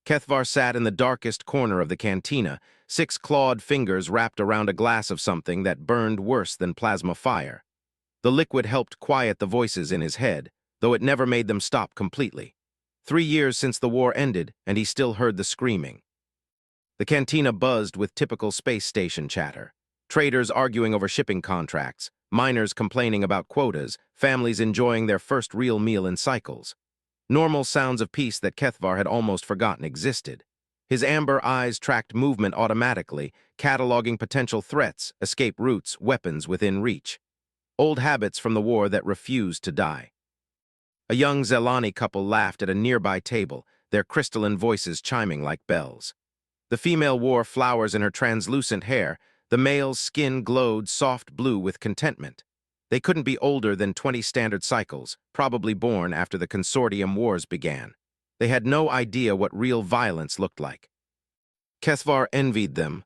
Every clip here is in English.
Kethvar sat in the darkest corner of the cantina, six clawed fingers wrapped around a glass of something that burned worse than plasma fire. The liquid helped quiet the voices in his head, though it never made them stop completely. 3 years since the war ended, and he still heard the screaming. The cantina buzzed with typical space station chatter. Traders arguing over shipping contracts, miners complaining about quotas, families enjoying their first real meal in cycles. Normal sounds of peace that Kethvar had almost forgotten existed. His amber eyes tracked movement automatically, cataloging potential threats, escape routes, weapons within reach. Old habits from the war that refused to die. A young Zelani couple laughed at a nearby table, their crystalline voices chiming like bells. The female wore flowers in her translucent hair, the male's skin glowed soft blue with contentment. They couldn't be older than 20 standard cycles, probably born after the Consortium Wars began. They had no idea what real violence looked like. Kethvar envied them.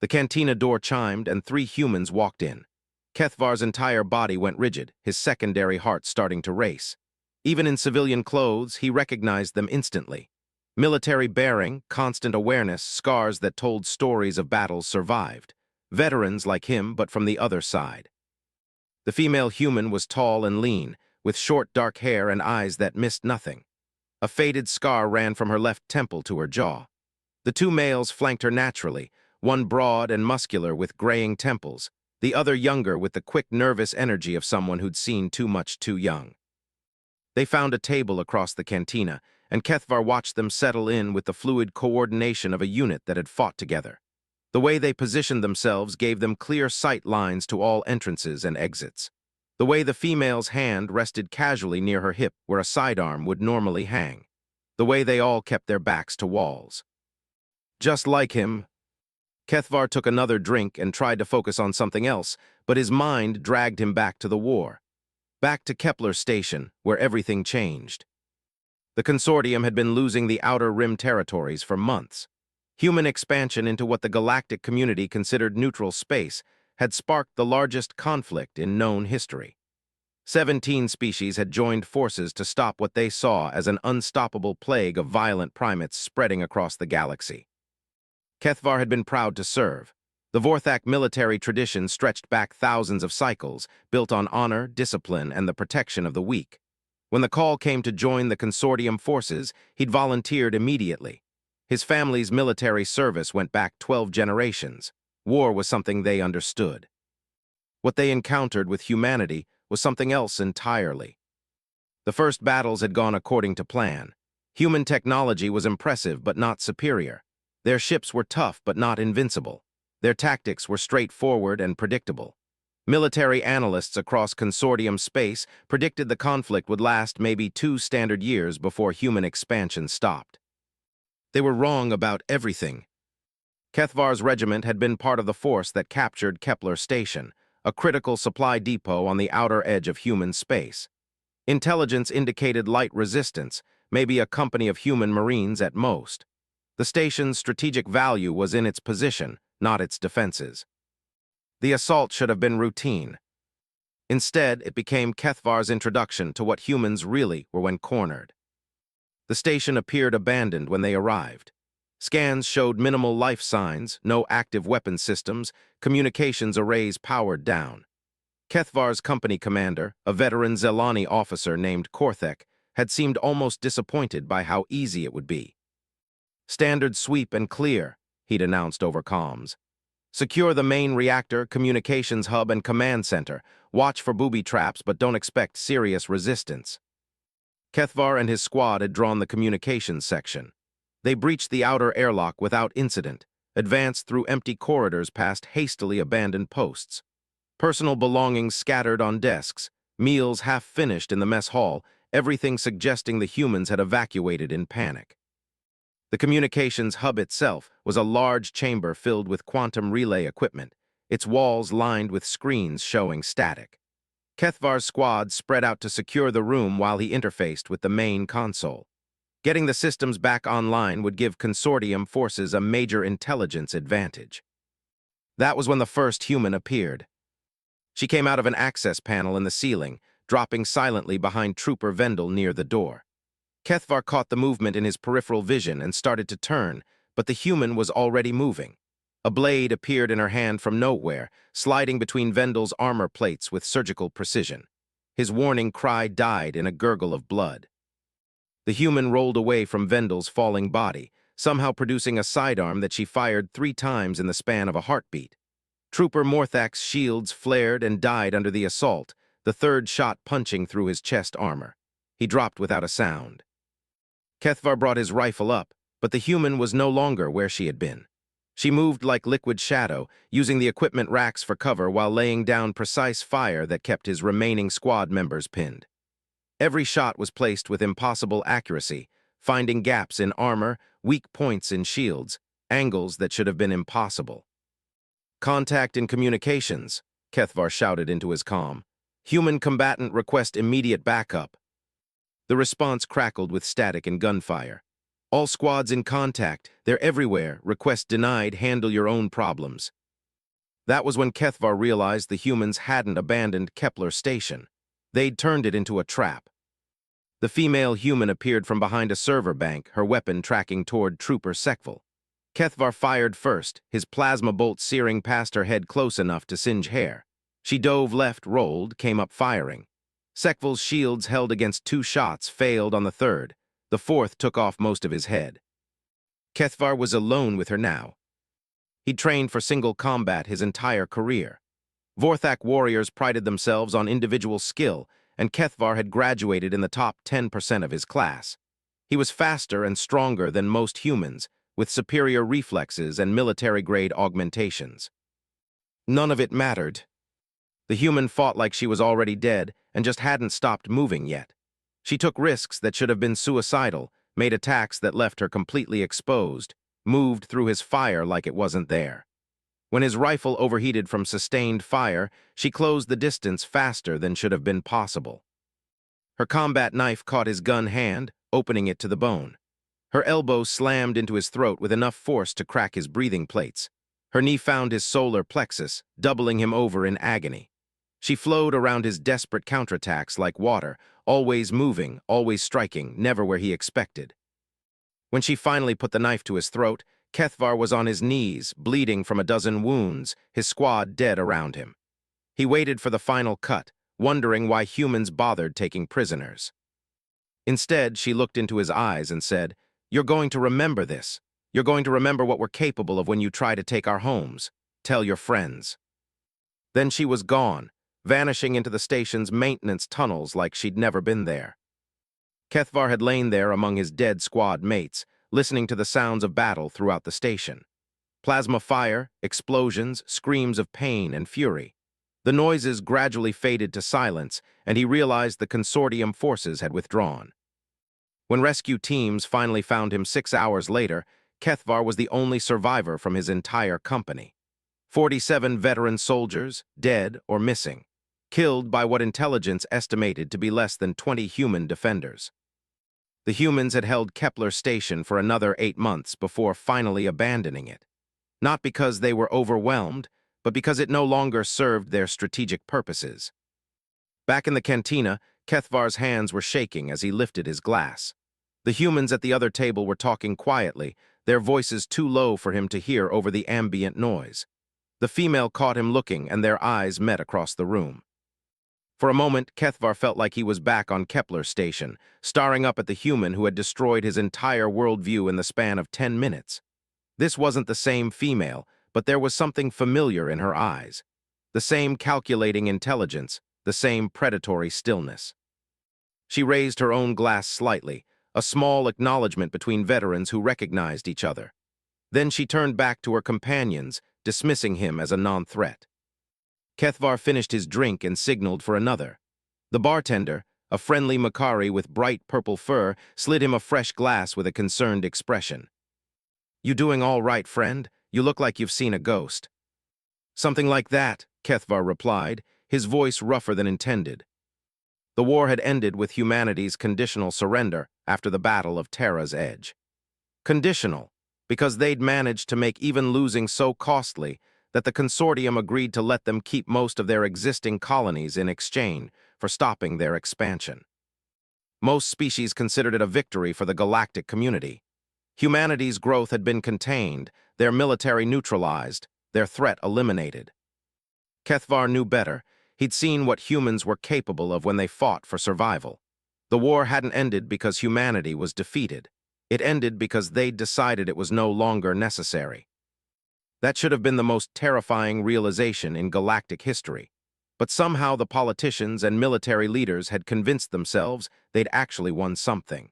The cantina door chimed and 3 humans walked in. Kethvar's entire body went rigid, his secondary heart starting to race. Even in civilian clothes, he recognized them instantly. Military bearing, constant awareness, scars that told stories of battles survived. Veterans like him, but from the other side. The female human was tall and lean, with short dark hair and eyes that missed nothing. A faded scar ran from her left temple to her jaw. The 2 males flanked her naturally, one broad and muscular with graying temples, the other younger with the quick nervous energy of someone who'd seen too much too young. They found a table across the cantina, and Kethvar watched them settle in with the fluid coordination of a unit that had fought together. The way they positioned themselves gave them clear sight lines to all entrances and exits. The way the female's hand rested casually near her hip where a sidearm would normally hang. The way they all kept their backs to walls. Just like him. Kethvar took another drink and tried to focus on something else, but his mind dragged him back to the war. Back to Kepler Station, where everything changed. The Consortium had been losing the Outer Rim territories for months. Human expansion into what the galactic community considered neutral space had sparked the largest conflict in known history. 17 species had joined forces to stop what they saw as an unstoppable plague of violent primates spreading across the galaxy. Kethvar had been proud to serve. The Vorthak military tradition stretched back thousands of cycles, built on honor, discipline, and the protection of the weak. When the call came to join the Consortium forces, he'd volunteered immediately. His family's military service went back 12 generations. War was something they understood. What they encountered with humanity was something else entirely. The first battles had gone according to plan. Human technology was impressive but not superior. Their ships were tough but not invincible. Their tactics were straightforward and predictable. Military analysts across Consortium space predicted the conflict would last maybe 2 standard years before human expansion stopped. They were wrong about everything. Kethvar's regiment had been part of the force that captured Kepler Station, a critical supply depot on the outer edge of human space. Intelligence indicated light resistance, maybe a company of human marines at most. The station's strategic value was in its position, not its defenses. The assault should have been routine. Instead, it became Kethvar's introduction to what humans really were when cornered. The station appeared abandoned when they arrived. Scans showed minimal life signs, no active weapon systems, communications arrays powered down. Kethvar's company commander, a veteran Zelani officer named Korthek, had seemed almost disappointed by how easy it would be. "Standard sweep and clear," he'd announced over comms. "Secure the main reactor, communications hub, and command center. Watch for booby traps, but don't expect serious resistance." Kethvar and his squad had drawn the communications section. They breached the outer airlock without incident, advanced through empty corridors past hastily abandoned posts. Personal belongings scattered on desks, meals half-finished in the mess hall, everything suggesting the humans had evacuated in panic. The communications hub itself was a large chamber filled with quantum relay equipment, its walls lined with screens showing static. Kethvar's squad spread out to secure the room while he interfaced with the main console. Getting the systems back online would give Consortium forces a major intelligence advantage. That was when the first human appeared. She came out of an access panel in the ceiling, dropping silently behind Trooper Vendel near the door. Kethvar caught the movement in his peripheral vision and started to turn, but the human was already moving. A blade appeared in her hand from nowhere, sliding between Vendel's armor plates with surgical precision. His warning cry died in a gurgle of blood. The human rolled away from Vendel's falling body, somehow producing a sidearm that she fired 3 times in the span of a heartbeat. Trooper Morthak's shields flared and died under the assault, the 3rd shot punching through his chest armor. He dropped without a sound. Kethvar brought his rifle up, but the human was no longer where she had been. She moved like liquid shadow, using the equipment racks for cover while laying down precise fire that kept his remaining squad members pinned. Every shot was placed with impossible accuracy, finding gaps in armor, weak points in shields, angles that should have been impossible. "Contact in communications," Kethvar shouted into his comm. "Human combatant request immediate backup." The response crackled with static and gunfire. "All squads in contact. They're everywhere. Request denied. Handle your own problems." That was when Kethvar realized the humans hadn't abandoned Kepler Station. They'd turned it into a trap. The female human appeared from behind a server bank, her weapon tracking toward Trooper Sekval. Kethvar fired first, his plasma bolt searing past her head close enough to singe hair. She dove left, rolled, came up firing. Sekval's shields held against 2 shots failed on the 3rd. The 4th took off most of his head. Kethvar was alone with her now. He'd trained for single combat his entire career. Vorthak warriors prided themselves on individual skill, and Kethvar had graduated in the top 10% of his class. He was faster and stronger than most humans, with superior reflexes and military-grade augmentations. None of it mattered. The human fought like she was already dead and just hadn't stopped moving yet. She took risks that should have been suicidal, made attacks that left her completely exposed, moved through his fire like it wasn't there. When his rifle overheated from sustained fire, she closed the distance faster than should have been possible. Her combat knife caught his gun hand, opening it to the bone. Her elbow slammed into his throat with enough force to crack his breathing plates. Her knee found his solar plexus, doubling him over in agony. She flowed around his desperate counterattacks like water, always moving, always striking, never where he expected. When she finally put the knife to his throat, Kethvar was on his knees, bleeding from a dozen wounds, his squad dead around him. He waited for the final cut, wondering why humans bothered taking prisoners. Instead, she looked into his eyes and said, "You're going to remember this. You're going to remember what we're capable of when you try to take our homes. Tell your friends." Then she was gone, vanishing into the station's maintenance tunnels like she'd never been there. Kethvar had lain there among his dead squad mates, listening to the sounds of battle throughout the station. Plasma fire, explosions, screams of pain and fury. The noises gradually faded to silence, and he realized the consortium forces had withdrawn. When rescue teams finally found him 6 hours later, Kethvar was the only survivor from his entire company. 47 veteran soldiers, dead or missing, killed by what intelligence estimated to be less than 20 human defenders. The humans had held Kepler Station for another 8 months before finally abandoning it. Not because they were overwhelmed, but because it no longer served their strategic purposes. Back in the cantina, Kethvar's hands were shaking as he lifted his glass. The humans at the other table were talking quietly, their voices too low for him to hear over the ambient noise. The female caught him looking, and their eyes met across the room. For a moment, Kethvar felt like he was back on Kepler Station, staring up at the human who had destroyed his entire worldview in the span of 10 minutes. This wasn't the same female, but there was something familiar in her eyes. The same calculating intelligence, the same predatory stillness. She raised her own glass slightly, a small acknowledgement between veterans who recognized each other. Then she turned back to her companions, dismissing him as a non-threat. Kethvar finished his drink and signaled for another. The bartender, a friendly Makari with bright purple fur, slid him a fresh glass with a concerned expression. "You doing all right, friend? You look like you've seen a ghost." "Something like that," Kethvar replied, his voice rougher than intended. The war had ended with humanity's conditional surrender after the Battle of Terra's Edge. Conditional, because they'd managed to make even losing so costly that the consortium agreed to let them keep most of their existing colonies in exchange for stopping their expansion. Most species considered it a victory for the galactic community. Humanity's growth had been contained, their military neutralized, their threat eliminated. Kethvar knew better. He'd seen what humans were capable of when they fought for survival. The war hadn't ended because humanity was defeated. It ended because they'd decided it was no longer necessary. That should have been the most terrifying realization in galactic history. But somehow the politicians and military leaders had convinced themselves they'd actually won something.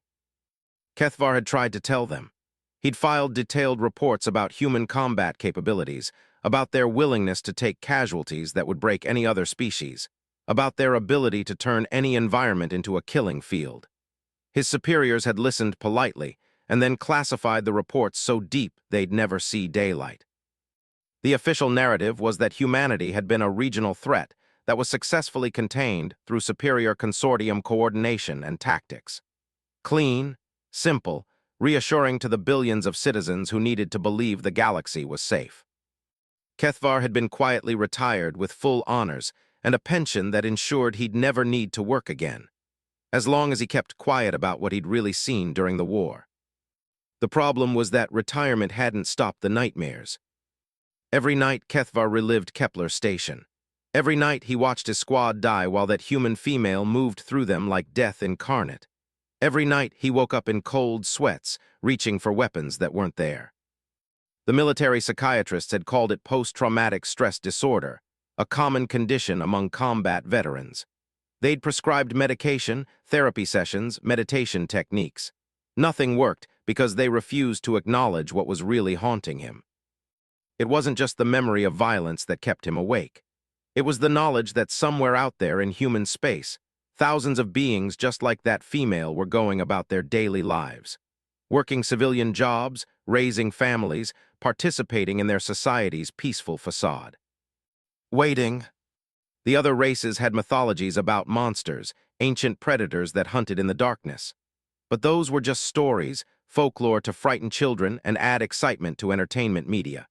Kethvar had tried to tell them. He'd filed detailed reports about human combat capabilities, about their willingness to take casualties that would break any other species, about their ability to turn any environment into a killing field. His superiors had listened politely, and then classified the reports so deep they'd never see daylight. The official narrative was that humanity had been a regional threat that was successfully contained through superior consortium coordination and tactics. Clean, simple, reassuring to the billions of citizens who needed to believe the galaxy was safe. Kethvar had been quietly retired with full honors and a pension that ensured he'd never need to work again, as long as he kept quiet about what he'd really seen during the war. The problem was that retirement hadn't stopped the nightmares. Every night Kethvar relived Kepler's station. Every night he watched his squad die while that human female moved through them like death incarnate. Every night he woke up in cold sweats, reaching for weapons that weren't there. The military psychiatrists had called it post-traumatic stress disorder, a common condition among combat veterans. They'd prescribed medication, therapy sessions, meditation techniques. Nothing worked because they refused to acknowledge what was really haunting him. It wasn't just the memory of violence that kept him awake. It was the knowledge that somewhere out there in human space, thousands of beings just like that female were going about their daily lives, working civilian jobs, raising families, participating in their society's peaceful facade. Waiting. The other races had mythologies about monsters, ancient predators that hunted in the darkness. But those were just stories, folklore to frighten children and add excitement to entertainment media.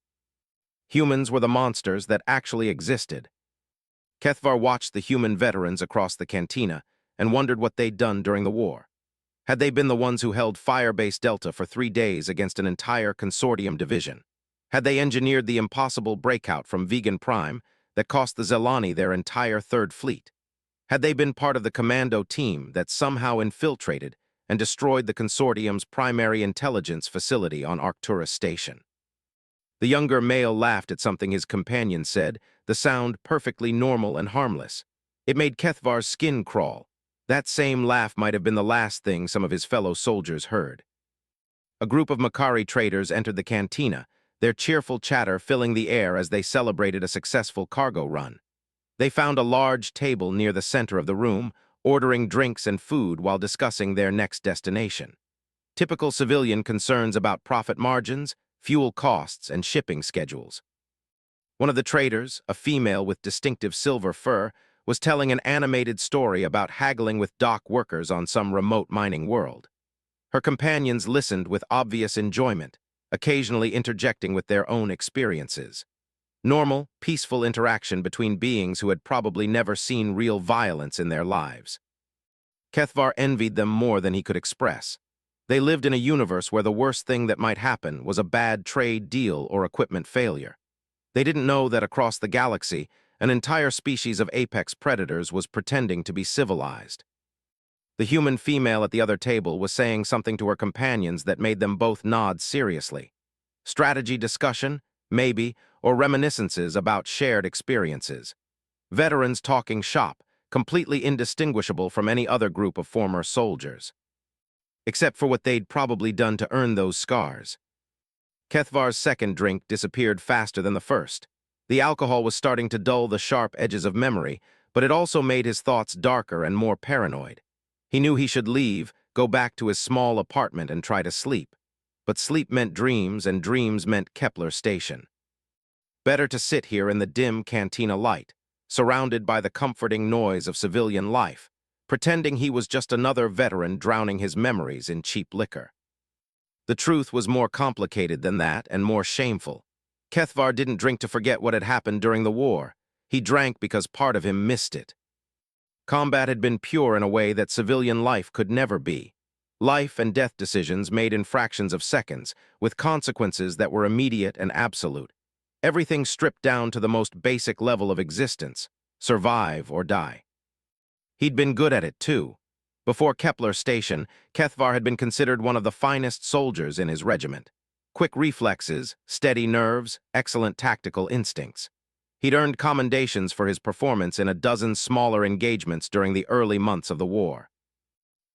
Humans were the monsters that actually existed. Kethvar watched the human veterans across the cantina and wondered what they'd done during the war. Had they been the ones who held Firebase Delta for 3 days against an entire consortium division? Had they engineered the impossible breakout from Vegan Prime that cost the Zelani their entire third fleet? Had they been part of the commando team that somehow infiltrated and destroyed the consortium's primary intelligence facility on Arcturus Station? The younger male laughed at something his companion said, the sound perfectly normal and harmless. It made Kethvar's skin crawl. That same laugh might have been the last thing some of his fellow soldiers heard. A group of Makari traders entered the cantina, their cheerful chatter filling the air as they celebrated a successful cargo run. They found a large table near the center of the room, ordering drinks and food while discussing their next destination. Typical civilian concerns about profit margins, fuel costs, and shipping schedules. One of the traders, a female with distinctive silver fur, was telling an animated story about haggling with dock workers on some remote mining world. Her companions listened with obvious enjoyment, occasionally interjecting with their own experiences. Normal, peaceful interaction between beings who had probably never seen real violence in their lives. Kethvar envied them more than he could express. They lived in a universe where the worst thing that might happen was a bad trade deal or equipment failure. They didn't know that across the galaxy, an entire species of apex predators was pretending to be civilized. The human female at the other table was saying something to her companions that made them both nod seriously. Strategy discussion, maybe, or reminiscences about shared experiences. Veterans talking shop, completely indistinguishable from any other group of former soldiers. Except for what they'd probably done to earn those scars. Kethvar's second drink disappeared faster than the first. The alcohol was starting to dull the sharp edges of memory, but it also made his thoughts darker and more paranoid. He knew he should leave, go back to his small apartment and try to sleep. But sleep meant dreams, and dreams meant Kepler Station. Better to sit here in the dim cantina light, surrounded by the comforting noise of civilian life, pretending he was just another veteran drowning his memories in cheap liquor. The truth was more complicated than that and more shameful. Kethvar didn't drink to forget what had happened during the war. He drank because part of him missed it. Combat had been pure in a way that civilian life could never be. Life and death decisions made in fractions of seconds, with consequences that were immediate and absolute. Everything stripped down to the most basic level of existence: survive or die. He'd been good at it, too. Before Kepler Station, Kethvar had been considered one of the finest soldiers in his regiment. Quick reflexes, steady nerves, excellent tactical instincts. He'd earned commendations for his performance in a dozen smaller engagements during the early months of the war.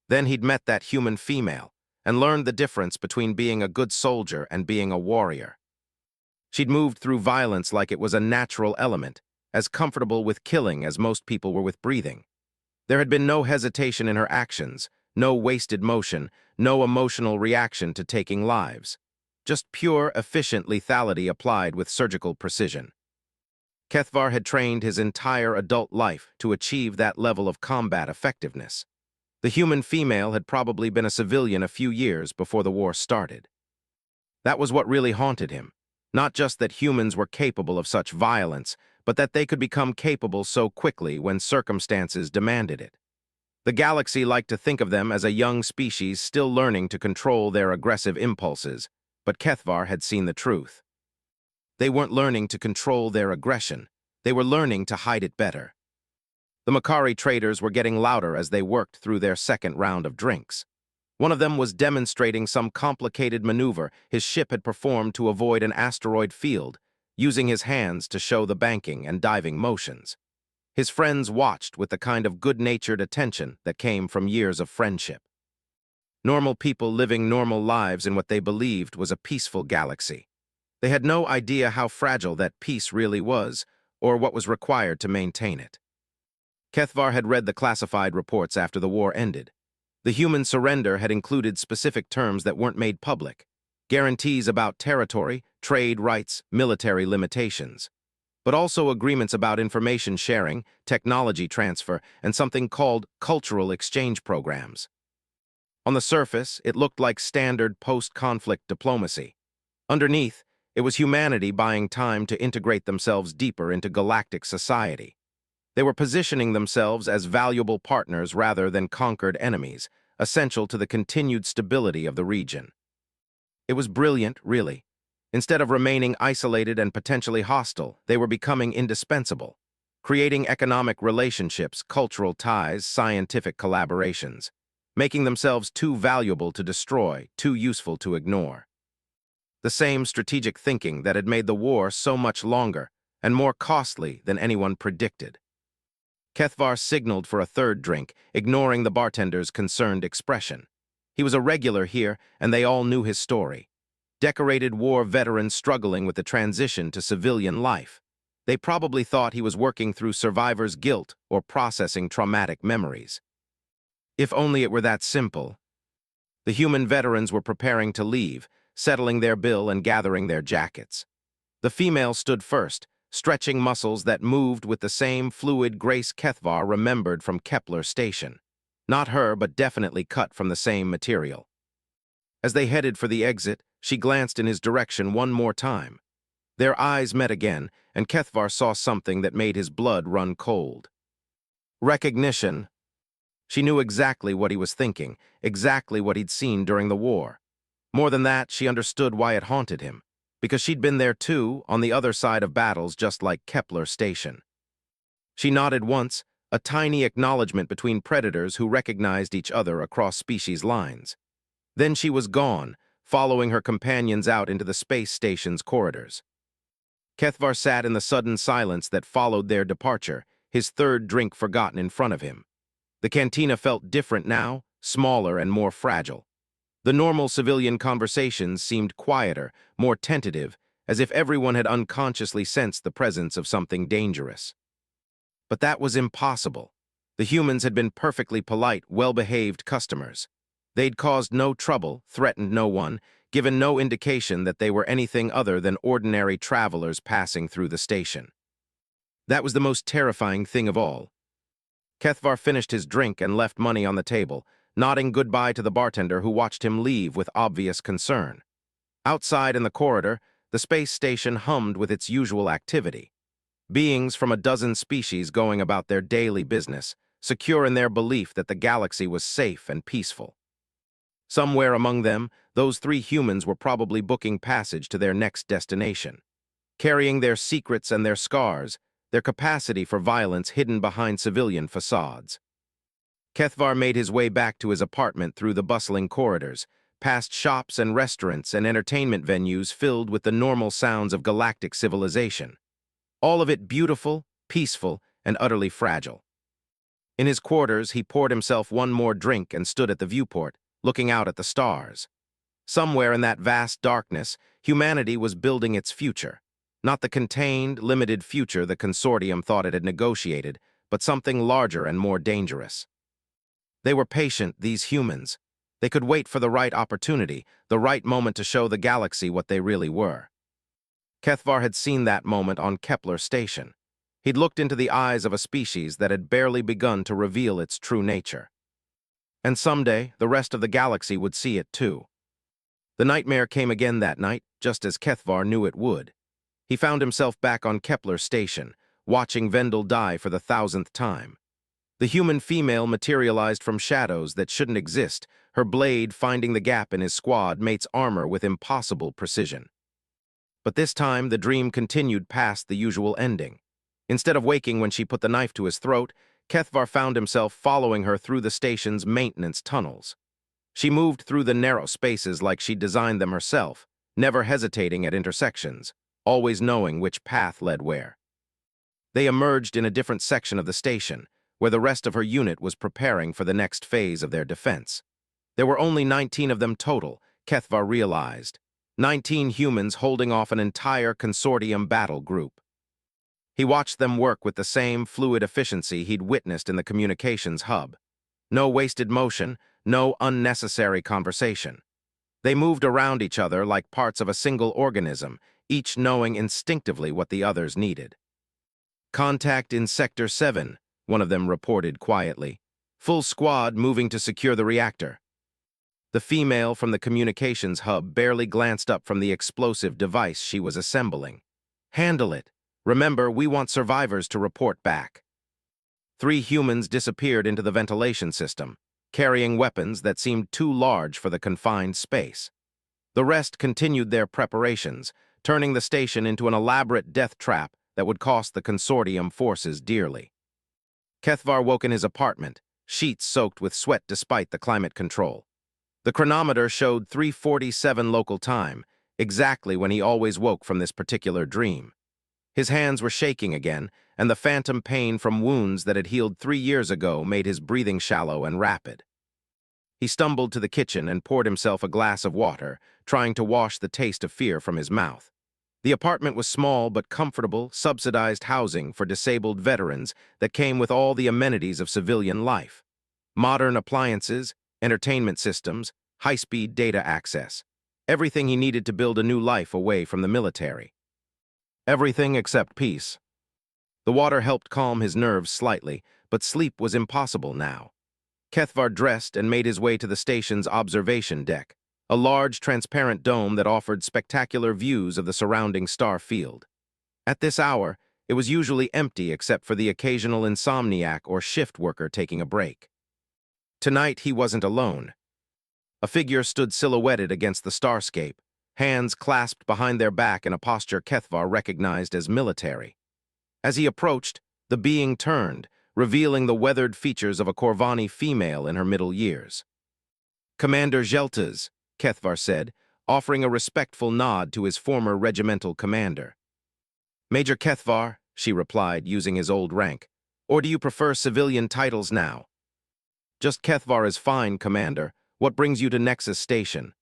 Then he'd met that human female and learned the difference between being a good soldier and being a warrior. She'd moved through violence like it was a natural element, as comfortable with killing as most people were with breathing. There had been no hesitation in her actions, no wasted motion, no emotional reaction to taking lives. Just pure, efficient lethality applied with surgical precision. Kethvar had trained his entire adult life to achieve that level of combat effectiveness. The human female had probably been a civilian a few years before the war started. That was what really haunted him. Not just that humans were capable of such violence, but that they could become capable so quickly when circumstances demanded it. The galaxy liked to think of them as a young species still learning to control their aggressive impulses, but Kethvar had seen the truth. They weren't learning to control their aggression. They were learning to hide it better. The Makari traders were getting louder as they worked through their second round of drinks. One of them was demonstrating some complicated maneuver his ship had performed to avoid an asteroid field, using his hands to show the banking and diving motions. His friends watched with the kind of good-natured attention that came from years of friendship. Normal people living normal lives in what they believed was a peaceful galaxy. They had no idea how fragile that peace really was, or what was required to maintain it. Kethvar had read the classified reports after the war ended. The human surrender had included specific terms that weren't made public, guarantees about territory, trade rights, military limitations, but also agreements about information sharing, technology transfer, and something called cultural exchange programs. On the surface, it looked like standard post-conflict diplomacy. Underneath, it was humanity buying time to integrate themselves deeper into galactic society. They were positioning themselves as valuable partners rather than conquered enemies, essential to the continued stability of the region. It was brilliant, really. Instead of remaining isolated and potentially hostile, they were becoming indispensable, creating economic relationships, cultural ties, scientific collaborations, making themselves too valuable to destroy, too useful to ignore. The same strategic thinking that had made the war so much longer and more costly than anyone predicted. Kethvar signaled for a third drink, ignoring the bartender's concerned expression. He was a regular here, and they all knew his story. Decorated war veteran struggling with the transition to civilian life. They probably thought he was working through survivor's guilt or processing traumatic memories. If only it were that simple. The human veterans were preparing to leave, settling their bill and gathering their jackets. The female stood first, stretching muscles that moved with the same fluid grace Kethvar remembered from Kepler Station. Not her, but definitely cut from the same material. As they headed for the exit, she glanced in his direction one more time. Their eyes met again, and Kethvar saw something that made his blood run cold. Recognition. She knew exactly what he was thinking, exactly what he'd seen during the war. More than that, she understood why it haunted him. Because she'd been there too, on the other side of battles just like Kepler Station. She nodded once, a tiny acknowledgement between predators who recognized each other across species lines. Then she was gone, following her companions out into the space station's corridors. Kethvar sat in the sudden silence that followed their departure, his third drink forgotten in front of him. The cantina felt different now, smaller and more fragile. The normal civilian conversations seemed quieter, more tentative, as if everyone had unconsciously sensed the presence of something dangerous. But that was impossible. The humans had been perfectly polite, well-behaved customers. They'd caused no trouble, threatened no one, given no indication that they were anything other than ordinary travelers passing through the station. That was the most terrifying thing of all. Kethvar finished his drink and left money on the table, nodding goodbye to the bartender who watched him leave with obvious concern. Outside in the corridor, the space station hummed with its usual activity. Beings from a dozen species going about their daily business, secure in their belief that the galaxy was safe and peaceful. Somewhere among them, those three humans were probably booking passage to their next destination, carrying their secrets and their scars, their capacity for violence hidden behind civilian facades. Kethvar made his way back to his apartment through the bustling corridors, past shops and restaurants and entertainment venues filled with the normal sounds of galactic civilization. All of it beautiful, peaceful, and utterly fragile. In his quarters, he poured himself one more drink and stood at the viewport, looking out at the stars. Somewhere in that vast darkness, humanity was building its future. Not the contained, limited future the consortium thought it had negotiated, but something larger and more dangerous. They were patient, these humans. They could wait for the right opportunity, the right moment to show the galaxy what they really were. Kethvar had seen that moment on Kepler Station. He'd looked into the eyes of a species that had barely begun to reveal its true nature. And someday, the rest of the galaxy would see it too. The nightmare came again that night, just as Kethvar knew it would. He found himself back on Kepler Station, watching Vendel die for the 1000th time. The human female materialized from shadows that shouldn't exist, her blade finding the gap in his squad mate's armor with impossible precision. But this time, the dream continued past the usual ending. Instead of waking when she put the knife to his throat, Kethvar found himself following her through the station's maintenance tunnels. She moved through the narrow spaces like she'd designed them herself, never hesitating at intersections, always knowing which path led where. They emerged in a different section of the station, where the rest of her unit was preparing for the next phase of their defense. There were only 19 of them total, Kethvar realized. 19 humans holding off an entire consortium battle group. He watched them work with the same fluid efficiency he'd witnessed in the communications hub. No wasted motion, no unnecessary conversation. They moved around each other like parts of a single organism, each knowing instinctively what the others needed. "Contact in Sector 7, one of them reported quietly. "Full squad moving to secure the reactor." The female from the communications hub barely glanced up from the explosive device she was assembling. "Handle it. Remember, we want survivors to report back." 3 humans disappeared into the ventilation system, carrying weapons that seemed too large for the confined space. The rest continued their preparations, turning the station into an elaborate death trap that would cost the consortium forces dearly. Kethvar woke in his apartment, sheets soaked with sweat despite the climate control. The chronometer showed 3:47 local time, exactly when he always woke from this particular dream. His hands were shaking again, and the phantom pain from wounds that had healed 3 years ago made his breathing shallow and rapid. He stumbled to the kitchen and poured himself a glass of water, trying to wash the taste of fear from his mouth. The apartment was small but comfortable, subsidized housing for disabled veterans that came with all the amenities of civilian life. Modern appliances, entertainment systems, high-speed data access. Everything he needed to build a new life away from the military. Everything except peace. The water helped calm his nerves slightly, but sleep was impossible now. Kethvar dressed and made his way to the station's observation deck, a large, transparent dome that offered spectacular views of the surrounding star field. At this hour, it was usually empty except for the occasional insomniac or shift worker taking a break. Tonight, he wasn't alone. A figure stood silhouetted against the starscape, hands clasped behind their back in a posture Kethvar recognized as military. As he approached, the being turned, revealing the weathered features of a Corvani female in her middle years. "Commander Geltas," Kethvar said, offering a respectful nod to his former regimental commander. "Major Kethvar," she replied, using his old rank. "Or do you prefer civilian titles now?" "Just Kethvar is fine, Commander. What brings you to Nexus Station?"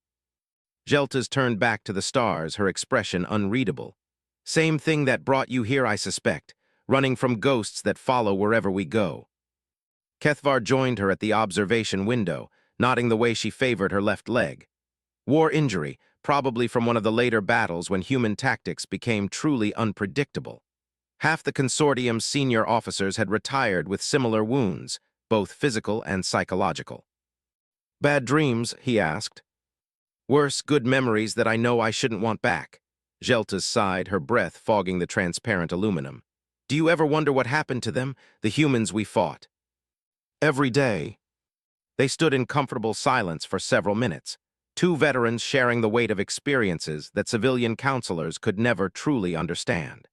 Geltas turned back to the stars, her expression unreadable. "Same thing that brought you here, I suspect, running from ghosts that follow wherever we go." Kethvar joined her at the observation window, nodding the way she favored her left leg. War injury, probably from one of the later battles when human tactics became truly unpredictable. Half the consortium's senior officers had retired with similar wounds, both physical and psychological. "Bad dreams?" he asked. "Worse, good memories that I know I shouldn't want back." Geltas sighed, her breath fogging the transparent aluminum. "Do you ever wonder what happened to them, the humans we fought?" Every day. They stood in comfortable silence for several minutes, two veterans sharing the weight of experiences that civilian counselors could never truly understand.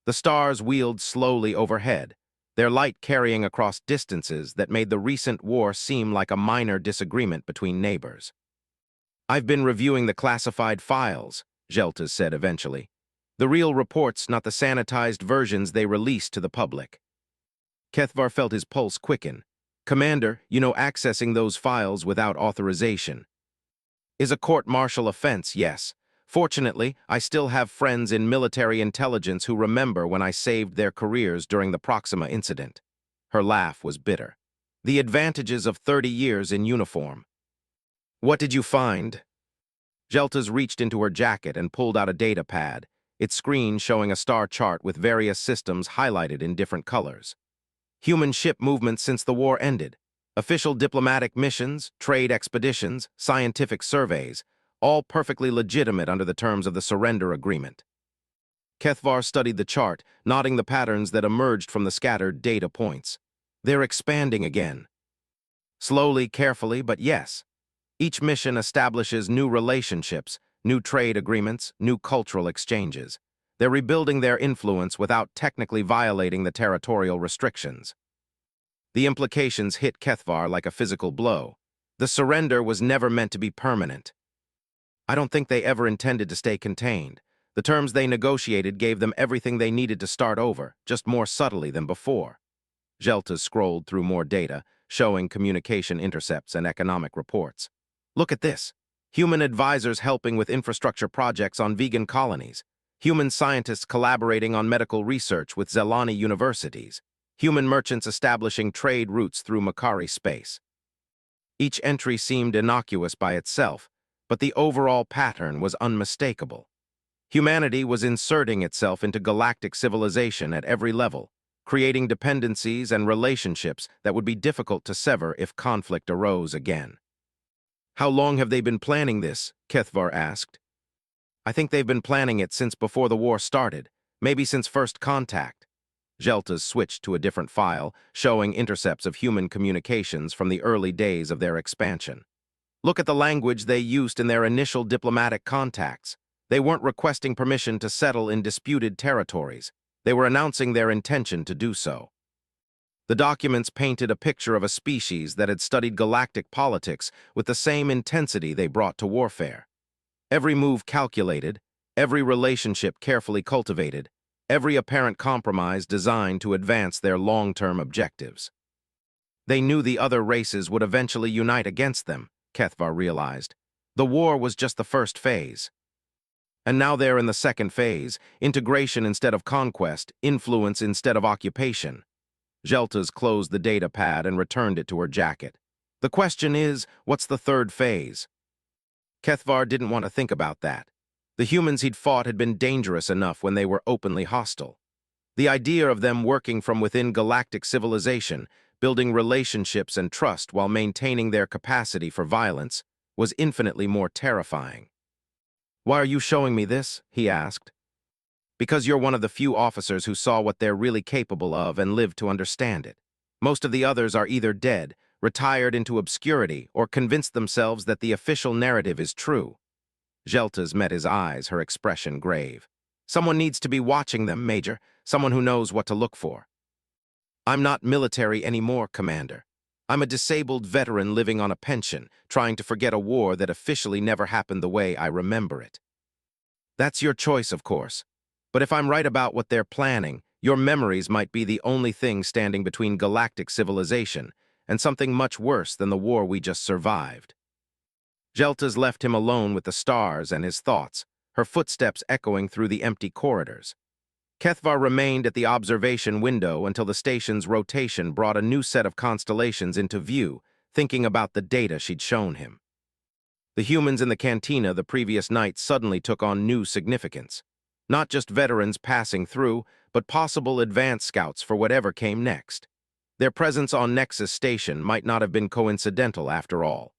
The stars wheeled slowly overhead, their light carrying across distances that made the recent war seem like a minor disagreement between neighbors. "I've been reviewing the classified files," Geltas said eventually. "The real reports, not the sanitized versions they released to the public." Kethvar felt his pulse quicken. "Commander, accessing those files without authorization is a court-martial offense, yes. Fortunately, I still have friends in military intelligence who remember when I saved their careers during the Proxima incident." Her laugh was bitter. "The advantages of 30 years in uniform." "What did you find?" Geltas reached into her jacket and pulled out a data pad, its screen showing a star chart with various systems highlighted in different colors. Human ship movements since the war ended, official diplomatic missions, trade expeditions, scientific surveys, all perfectly legitimate under the terms of the surrender agreement. Kethvar studied the chart, noting the patterns that emerged from the scattered data points. They're expanding again. Slowly, carefully, but yes. Each mission establishes new relationships, new trade agreements, new cultural exchanges. They're rebuilding their influence without technically violating the territorial restrictions. The implications hit Kethvar like a physical blow. The surrender was never meant to be permanent. I don't think they ever intended to stay contained. The terms they negotiated gave them everything they needed to start over, just more subtly than before. Geltas scrolled through more data, showing communication intercepts and economic reports. "Look at this. Human advisors helping with infrastructure projects on vegan colonies. Human scientists collaborating on medical research with Zelani universities. Human merchants establishing trade routes through Makari space." Each entry seemed innocuous by itself, but the overall pattern was unmistakable. Humanity was inserting itself into galactic civilization at every level, creating dependencies and relationships that would be difficult to sever if conflict arose again. "How long have they been planning this?" Kethvar asked. "I think they've been planning it since before the war started, maybe since first contact." Geltas switched to a different file, showing intercepts of human communications from the early days of their expansion. "Look at the language they used in their initial diplomatic contacts. They weren't requesting permission to settle in disputed territories. They were announcing their intention to do so." The documents painted a picture of a species that had studied galactic politics with the same intensity they brought to warfare. Every move calculated, every relationship carefully cultivated, every apparent compromise designed to advance their long-term objectives. They knew the other races would eventually unite against them, Kethvar realized. The war was just the first phase. And now they're in the second phase, integration instead of conquest, influence instead of occupation. Geltas closed the data pad and returned it to her jacket. "The question is, what's the third phase?" Kethvar didn't want to think about that. The humans he'd fought had been dangerous enough when they were openly hostile. The idea of them working from within galactic civilization, building relationships and trust while maintaining their capacity for violence, was infinitely more terrifying. "Why are you showing me this?" he asked. "Because you're one of the few officers who saw what they're really capable of and lived to understand it. Most of the others are either dead, retired into obscurity, or convinced themselves that the official narrative is true." Geltas met his eyes, her expression grave. "Someone needs to be watching them, Major. Someone who knows what to look for." "I'm not military anymore, Commander. I'm a disabled veteran living on a pension, trying to forget a war that officially never happened the way I remember it." "That's your choice, of course. But if I'm right about what they're planning, your memories might be the only thing standing between galactic civilization and something much worse than the war we just survived." Geltas left him alone with the stars and his thoughts, her footsteps echoing through the empty corridors. Kethvar remained at the observation window until the station's rotation brought a new set of constellations into view, thinking about the data she'd shown him. The humans in the cantina the previous night suddenly took on new significance. Not just veterans passing through, but possible advance scouts for whatever came next. Their presence on Nexus Station might not have been coincidental after all.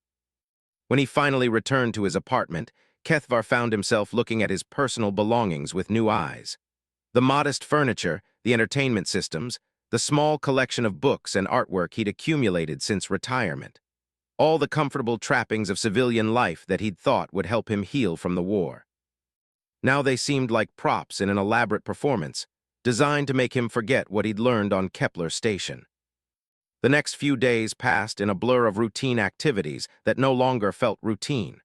When he finally returned to his apartment, Kethvar found himself looking at his personal belongings with new eyes. The modest furniture, the entertainment systems, the small collection of books and artwork he'd accumulated since retirement. All the comfortable trappings of civilian life that he'd thought would help him heal from the war. Now they seemed like props in an elaborate performance, designed to make him forget what he'd learned on Kepler Station. The next few days passed in a blur of routine activities that no longer felt routine.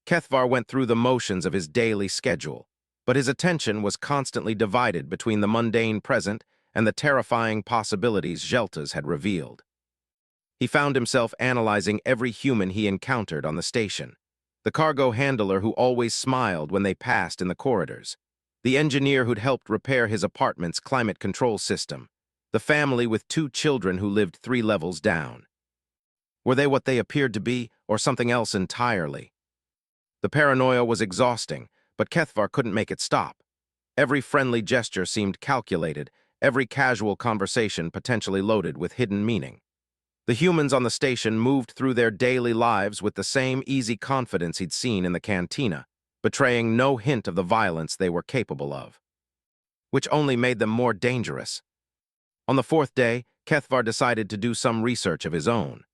Kethvar went through the motions of his daily schedule, but his attention was constantly divided between the mundane present and the terrifying possibilities Geltas had revealed. He found himself analyzing every human he encountered on the station. The cargo handler who always smiled when they passed in the corridors, the engineer who'd helped repair his apartment's climate control system, the family with 2 children who lived 3 levels down. Were they what they appeared to be, or something else entirely? The paranoia was exhausting, but Kethvar couldn't make it stop. Every friendly gesture seemed calculated, every casual conversation potentially loaded with hidden meaning. The humans on the station moved through their daily lives with the same easy confidence he'd seen in the cantina, betraying no hint of the violence they were capable of, which only made them more dangerous. On the 4th day, Kethvar decided to do some research of his own.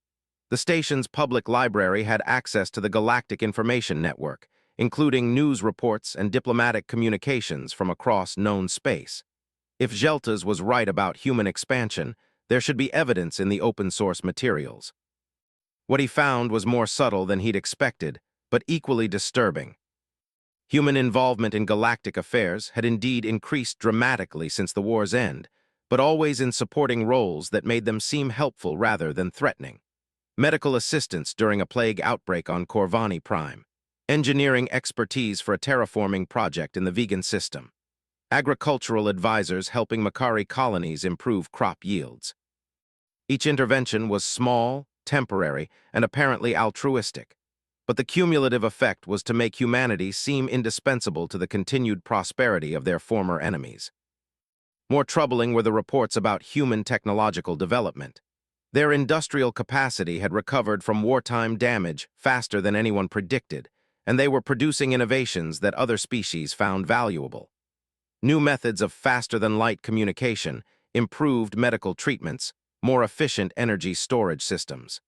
The station's public library had access to the Galactic Information Network, including news reports and diplomatic communications from across known space. If Geltas was right about human expansion, there should be evidence in the open-source materials. What he found was more subtle than he'd expected, but equally disturbing. Human involvement in galactic affairs had indeed increased dramatically since the war's end, but always in supporting roles that made them seem helpful rather than threatening. Medical assistance during a plague outbreak on Corvani Prime, engineering expertise for a terraforming project in the vegan system, agricultural advisors helping Makari colonies improve crop yields. Each intervention was small, temporary, and apparently altruistic, but the cumulative effect was to make humanity seem indispensable to the continued prosperity of their former enemies. More troubling were the reports about human technological development. Their industrial capacity had recovered from wartime damage faster than anyone predicted, and they were producing innovations that other species found valuable. New methods of faster-than-light communication, improved medical treatments, more efficient energy storage systems.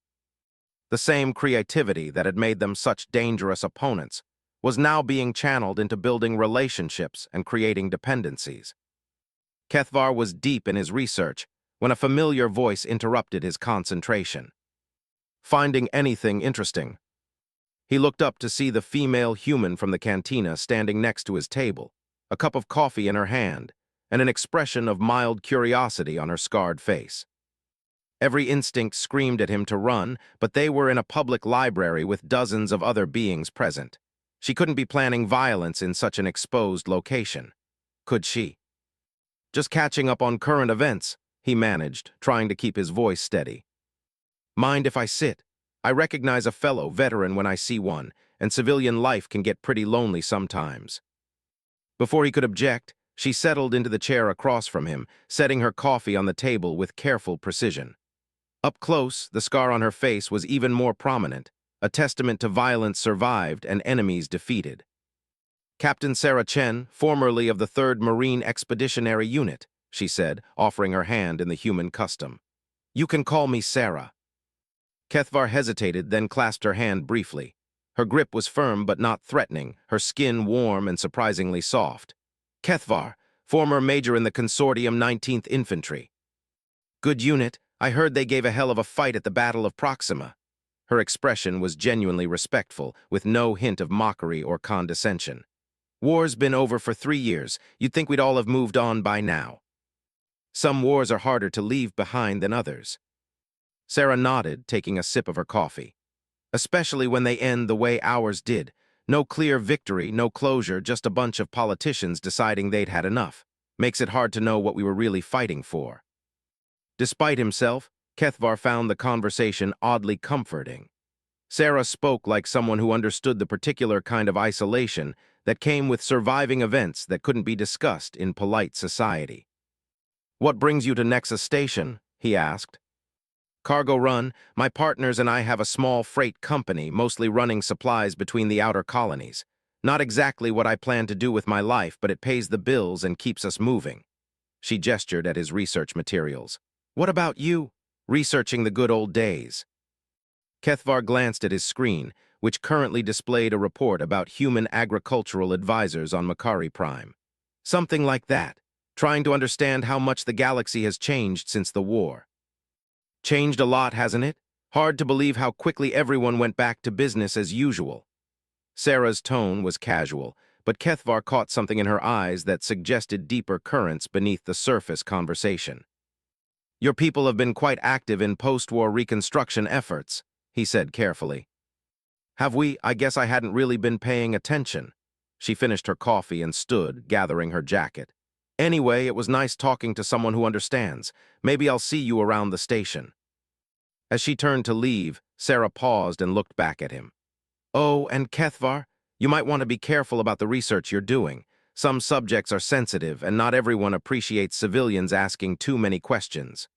The same creativity that had made them such dangerous opponents was now being channeled into building relationships and creating dependencies. Kethvar was deep in his research when a familiar voice interrupted his concentration. Finding anything interesting, he looked up to see the female human from the cantina standing next to his table, a cup of coffee in her hand, and an expression of mild curiosity on her scarred face. Every instinct screamed at him to run, but they were in a public library with dozens of other beings present. She couldn't be planning violence in such an exposed location. Could she? Just catching up on current events, he managed, trying to keep his voice steady. Mind if I sit? I recognize a fellow veteran when I see one, and civilian life can get pretty lonely sometimes. Before he could object, she settled into the chair across from him, setting her coffee on the table with careful precision. Up close, the scar on her face was even more prominent, a testament to violence survived and enemies defeated. Captain Sarah Chen, formerly of the 3rd Marine Expeditionary Unit, she said, offering her hand in the human custom. You can call me Sarah. Kethvar hesitated, then clasped her hand briefly. Her grip was firm but not threatening, her skin warm and surprisingly soft. Kethvar, former major in the Consortium 19th Infantry. Good unit. I heard they gave a hell of a fight at the Battle of Proxima. Her expression was genuinely respectful, with no hint of mockery or condescension. War's been over for 3 years. You'd think we'd all have moved on by now. Some wars are harder to leave behind than others. Sarah nodded, taking a sip of her coffee. Especially when they end the way ours did. No clear victory, no closure, just a bunch of politicians deciding they'd had enough. Makes it hard to know what we were really fighting for. Despite himself, Kethvar found the conversation oddly comforting. Sarah spoke like someone who understood the particular kind of isolation that came with surviving events that couldn't be discussed in polite society. What brings you to Nexus Station? He asked. Cargo run. My partners and I have a small freight company, mostly running supplies between the outer colonies. Not exactly what I plan to do with my life, but it pays the bills and keeps us moving. She gestured at his research materials. What about you? Researching the good old days. Kethvar glanced at his screen, which currently displayed a report about human agricultural advisors on Makari Prime. Something like that, trying to understand how much the galaxy has changed since the war. Changed a lot, hasn't it? Hard to believe how quickly everyone went back to business as usual. Sarah's tone was casual, but Kethvar caught something in her eyes that suggested deeper currents beneath the surface conversation. Your people have been quite active in post-war reconstruction efforts, he said carefully. Have we? I guess I hadn't really been paying attention. She finished her coffee and stood, gathering her jacket. Anyway, it was nice talking to someone who understands. Maybe I'll see you around the station. As she turned to leave, Sarah paused and looked back at him. Oh, and Kethvar, you might want to be careful about the research you're doing. Some subjects are sensitive, and not everyone appreciates civilians asking too many questions.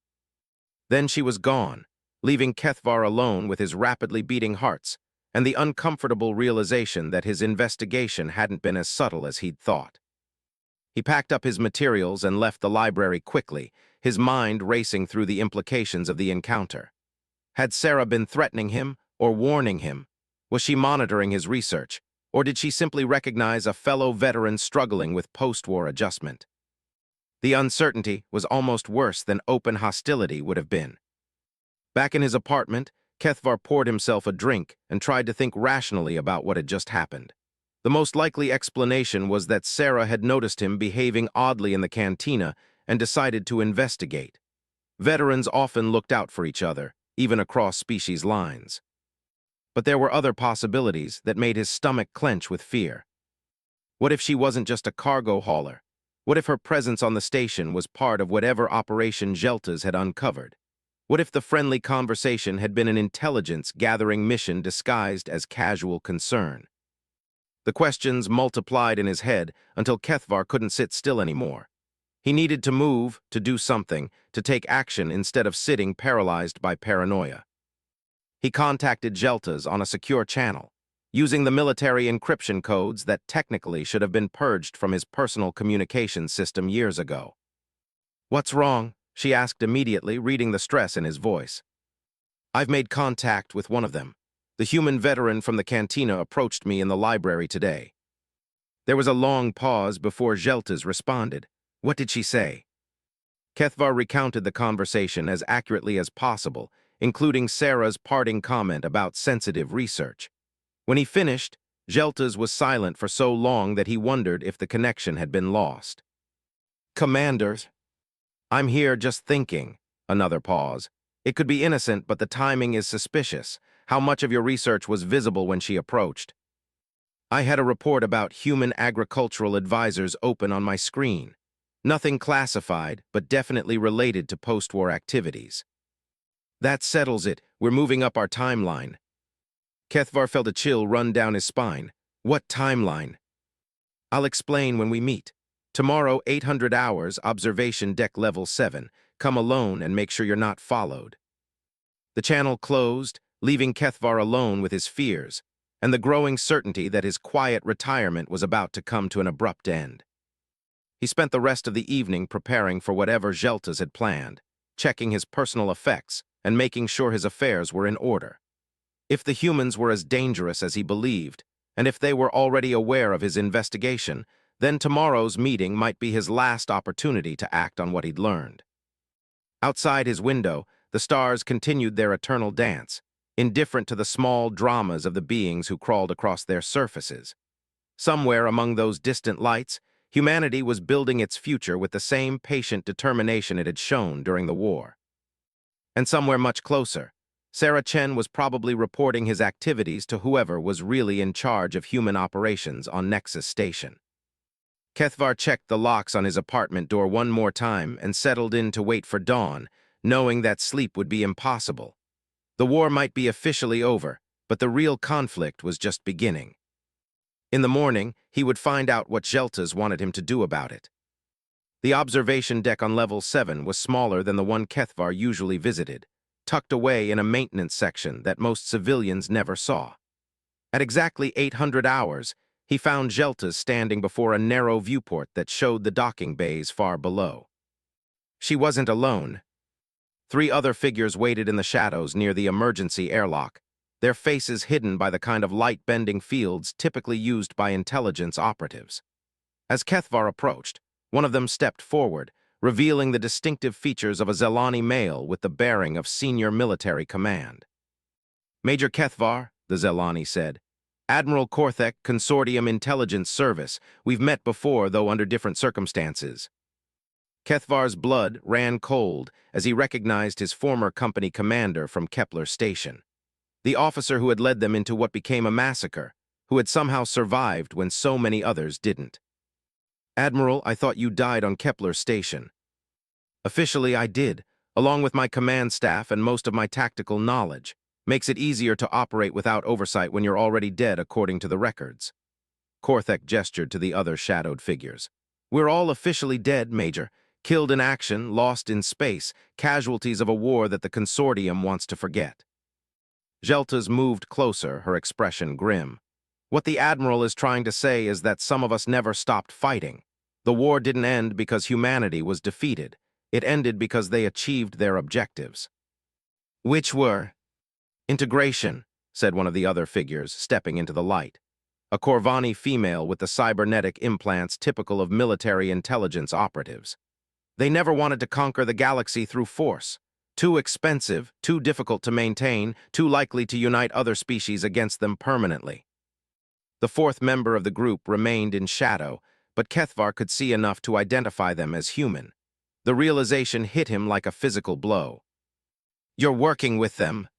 Then she was gone, leaving Kethvar alone with his rapidly beating hearts and the uncomfortable realization that his investigation hadn't been as subtle as he'd thought. He packed up his materials and left the library quickly, his mind racing through the implications of the encounter. Had Sarah been threatening him or warning him? Was she monitoring his research, or did she simply recognize a fellow veteran struggling with post-war adjustment? The uncertainty was almost worse than open hostility would have been. Back in his apartment, Kethvar poured himself a drink and tried to think rationally about what had just happened. The most likely explanation was that Sarah had noticed him behaving oddly in the cantina and decided to investigate. Veterans often looked out for each other, even across species lines. But there were other possibilities that made his stomach clench with fear. What if she wasn't just a cargo hauler? What if her presence on the station was part of whatever Operation Geltas had uncovered? What if the friendly conversation had been an intelligence-gathering mission disguised as casual concern? The questions multiplied in his head until Kethvar couldn't sit still anymore. He needed to move, to do something, to take action instead of sitting paralyzed by paranoia. He contacted Geltas on a secure channel, using the military encryption codes that technically should have been purged from his personal communications system years ago. What's wrong? She asked immediately, reading the stress in his voice. I've made contact with one of them. The human veteran from the cantina approached me in the library today. There was a long pause before Geltas responded. What did she say? Kethvar recounted the conversation as accurately as possible, including Sarah's parting comment about sensitive research. When he finished, Geltas was silent for so long that he wondered if the connection had been lost. Commanders, I'm here just thinking. Another pause. It could be innocent, but the timing is suspicious. How much of your research was visible when she approached? I had a report about human agricultural advisors open on my screen. Nothing classified, but definitely related to post-war activities. That settles it. We're moving up our timeline. Kethvar felt a chill run down his spine. What timeline? I'll explain when we meet. Tomorrow, 800 hours, observation deck level 7. Come alone and make sure you're not followed. The channel closed, leaving Kethvar alone with his fears, and the growing certainty that his quiet retirement was about to come to an abrupt end. He spent the rest of the evening preparing for whatever Geltas had planned, checking his personal effects and making sure his affairs were in order. If the humans were as dangerous as he believed, and if they were already aware of his investigation, then tomorrow's meeting might be his last opportunity to act on what he'd learned. Outside his window, the stars continued their eternal dance, indifferent to the small dramas of the beings who crawled across their surfaces. Somewhere among those distant lights, humanity was building its future with the same patient determination it had shown during the war. And somewhere much closer, Sarah Chen was probably reporting his activities to whoever was really in charge of human operations on Nexus Station. Kethvar checked the locks on his apartment door one more time and settled in to wait for dawn, knowing that sleep would be impossible. The war might be officially over, but the real conflict was just beginning. In the morning, he would find out what Geltas wanted him to do about it. The observation deck on level 7 was smaller than the one Kethvar usually visited, tucked away in a maintenance section that most civilians never saw. At exactly 800 hours, he found Geltas standing before a narrow viewport that showed the docking bays far below. She wasn't alone. 3 other figures waited in the shadows near the emergency airlock, their faces hidden by the kind of light-bending fields typically used by intelligence operatives. As Kethvar approached, one of them stepped forward, revealing the distinctive features of a Zelani male with the bearing of senior military command. "Major Kethvar," the Zelani said, "Admiral Korthek, Consortium Intelligence Service. We've met before, though under different circumstances." Kethvar's blood ran cold as he recognized his former company commander from Kepler Station, the officer who had led them into what became a massacre, who had somehow survived when so many others didn't. "Admiral, I thought you died on Kepler Station." "Officially, I did, along with my command staff and most of my tactical knowledge. Makes it easier to operate without oversight when you're already dead according to the records." Korthek gestured to the other shadowed figures. "We're all officially dead, Major. Killed in action, lost in space, casualties of a war that the Consortium wants to forget." Jeltas moved closer, her expression grim. "What the Admiral is trying to say is that some of us never stopped fighting. The war didn't end because humanity was defeated. It ended because they achieved their objectives." "Which were?" "Integration," said one of the other figures, stepping into the light. A Corvani female with the cybernetic implants typical of military intelligence operatives. "They never wanted to conquer the galaxy through force. Too expensive, too difficult to maintain, too likely to unite other species against them permanently." The 4th member of the group remained in shadow, but Kethvar could see enough to identify them as human. The realization hit him like a physical blow. "You're working with them."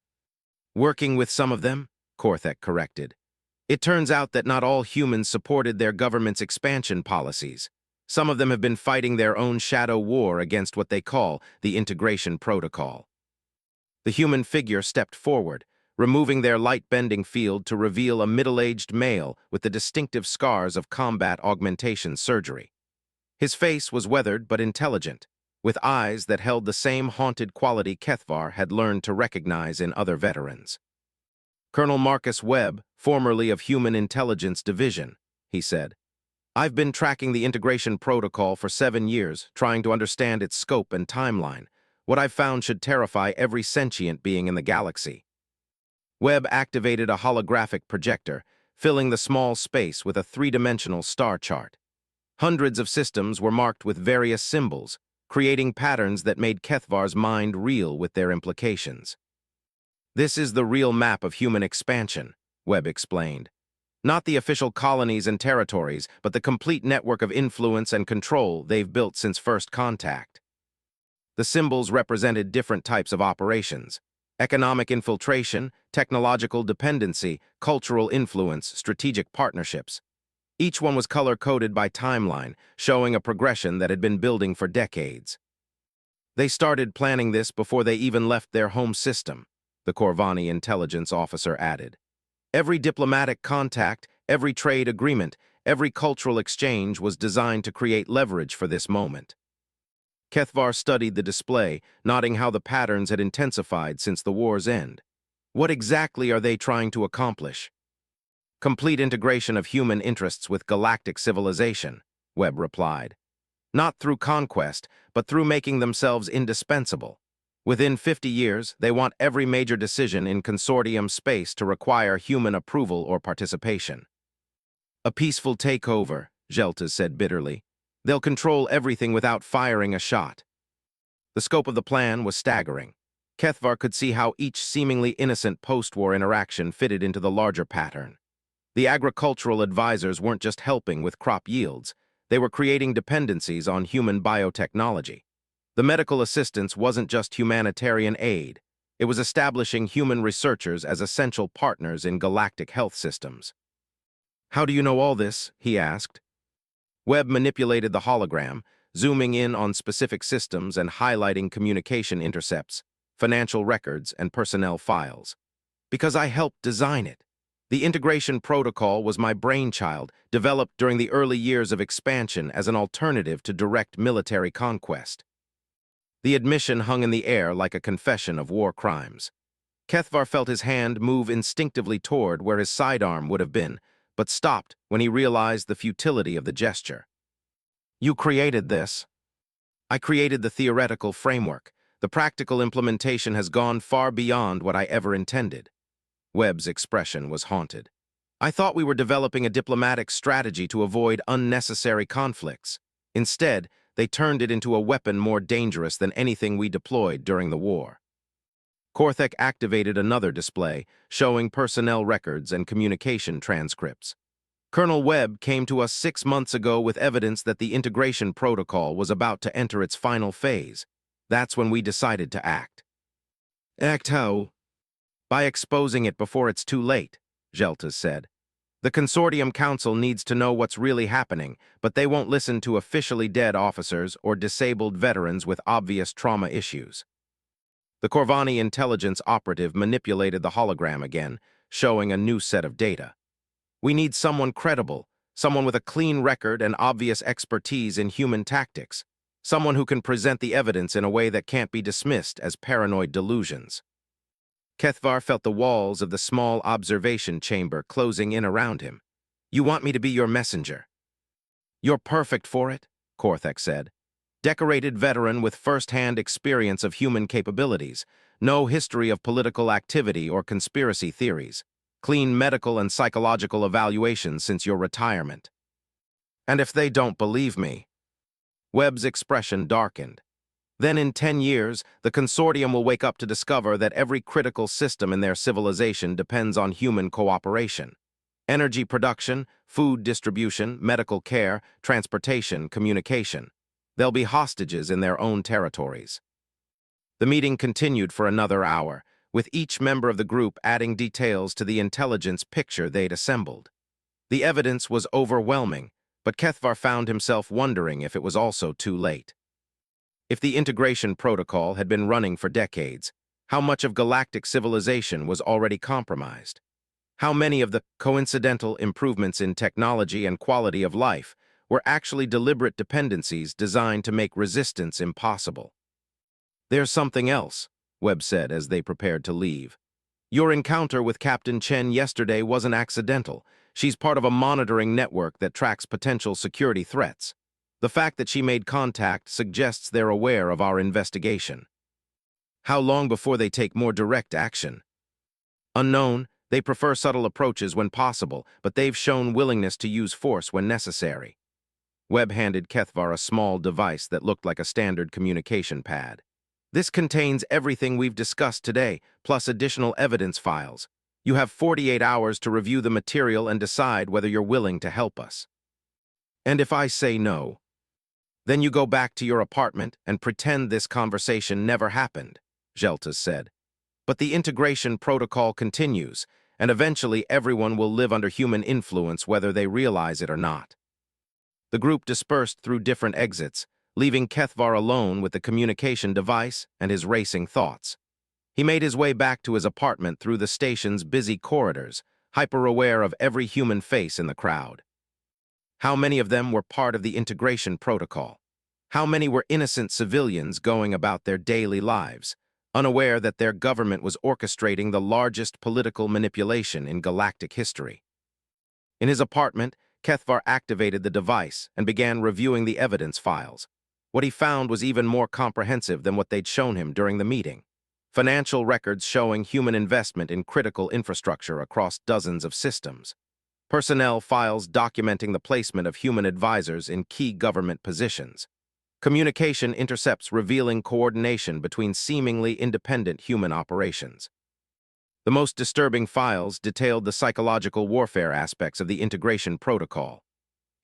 "Working with some of them," Korthek corrected. "It turns out that not all humans supported their government's expansion policies. Some of them have been fighting their own shadow war against what they call the integration protocol." The human figure stepped forward, removing their light-bending field to reveal a middle-aged male with the distinctive scars of combat augmentation surgery. His face was weathered but intelligent, with eyes that held the same haunted quality Kethvar had learned to recognize in other veterans. "Colonel Marcus Webb, formerly of Human Intelligence Division," he said. "I've been tracking the integration protocol for 7 years, trying to understand its scope and timeline. What I've found should terrify every sentient being in the galaxy." Webb activated a holographic projector, filling the small space with a 3-dimensional star chart. Hundreds of systems were marked with various symbols, creating patterns that made Kethvar's mind reel with their implications. "This is the real map of human expansion," Webb explained. "Not the official colonies and territories, but the complete network of influence and control they've built since first contact." The symbols represented different types of operations: economic infiltration, technological dependency, cultural influence, strategic partnerships. Each one was color-coded by timeline, showing a progression that had been building for decades. "They started planning this before they even left their home system," the Corvani intelligence officer added. "Every diplomatic contact, every trade agreement, every cultural exchange was designed to create leverage for this moment." Kethvar studied the display, noting how the patterns had intensified since the war's end. "What exactly are they trying to accomplish?" "Complete integration of human interests with galactic civilization," Webb replied. "Not through conquest, but through making themselves indispensable. Within 50 years, they want every major decision in consortium space to require human approval or participation." "A peaceful takeover," Jeltas said bitterly. "They'll control everything without firing a shot." The scope of the plan was staggering. Kethvar could see how each seemingly innocent post-war interaction fitted into the larger pattern. The agricultural advisors weren't just helping with crop yields, they were creating dependencies on human biotechnology. The medical assistance wasn't just humanitarian aid, it was establishing human researchers as essential partners in galactic health systems. "How do you know all this?" he asked. Webb manipulated the hologram, zooming in on specific systems and highlighting communication intercepts, financial records, and personnel files. "Because I helped design it. The integration protocol was my brainchild, developed during the early years of expansion as an alternative to direct military conquest." The admission hung in the air like a confession of war crimes. Kethvar felt his hand move instinctively toward where his sidearm would have been, but stopped when he realized the futility of the gesture. "You created this." I created the theoretical framework. The practical implementation has gone far beyond what I ever intended. Webb's expression was haunted. I thought we were developing a diplomatic strategy to avoid unnecessary conflicts. Instead, they turned it into a weapon more dangerous than anything we deployed during the war. Korthek activated another display, showing personnel records and communication transcripts. Colonel Webb came to us 6 months ago with evidence that the integration protocol was about to enter its final phase. That's when we decided to act. Act how? By exposing it before it's too late, Geltas said. The Consortium Council needs to know what's really happening, but they won't listen to officially dead officers or disabled veterans with obvious trauma issues. The Corvani intelligence operative manipulated the hologram again, showing a new set of data. We need someone credible, someone with a clean record and obvious expertise in human tactics, someone who can present the evidence in a way that can't be dismissed as paranoid delusions. Kethvar felt the walls of the small observation chamber closing in around him. You want me to be your messenger? You're perfect for it, Korthek said. Decorated veteran with first-hand experience of human capabilities, no history of political activity or conspiracy theories, clean medical and psychological evaluations since your retirement. And if they don't believe me? Webb's expression darkened. Then in 10 years, the Consortium will wake up to discover that every critical system in their civilization depends on human cooperation. Energy production, food distribution, medical care, transportation, communication. They'll be hostages in their own territories. The meeting continued for another hour, with each member of the group adding details to the intelligence picture they'd assembled. The evidence was overwhelming, but Kethvar found himself wondering if it was also too late. If the integration protocol had been running for decades, how much of galactic civilization was already compromised? How many of the coincidental improvements in technology and quality of life were actually deliberate dependencies designed to make resistance impossible? There's something else, Webb said as they prepared to leave. Your encounter with Captain Chen yesterday wasn't accidental. She's part of a monitoring network that tracks potential security threats. The fact that she made contact suggests they're aware of our investigation. How long before they take more direct action? Unknown. They prefer subtle approaches when possible, but they've shown willingness to use force when necessary. Webb handed Kethvar a small device that looked like a standard communication pad. This contains everything we've discussed today, plus additional evidence files. You have 48 hours to review the material and decide whether you're willing to help us. And if I say no, then you go back to your apartment and pretend this conversation never happened, Geltas said. But the integration protocol continues, and eventually everyone will live under human influence whether they realize it or not. The group dispersed through different exits, leaving Kethvar alone with the communication device and his racing thoughts. He made his way back to his apartment through the station's busy corridors, hyper-aware of every human face in the crowd. How many of them were part of the integration protocol? How many were innocent civilians going about their daily lives, unaware that their government was orchestrating the largest political manipulation in galactic history? In his apartment, Kethvar activated the device and began reviewing the evidence files. What he found was even more comprehensive than what they'd shown him during the meeting. Financial records showing human investment in critical infrastructure across dozens of systems. Personnel files documenting the placement of human advisors in key government positions. Communication intercepts revealing coordination between seemingly independent human operations. The most disturbing files detailed the psychological warfare aspects of the integration protocol.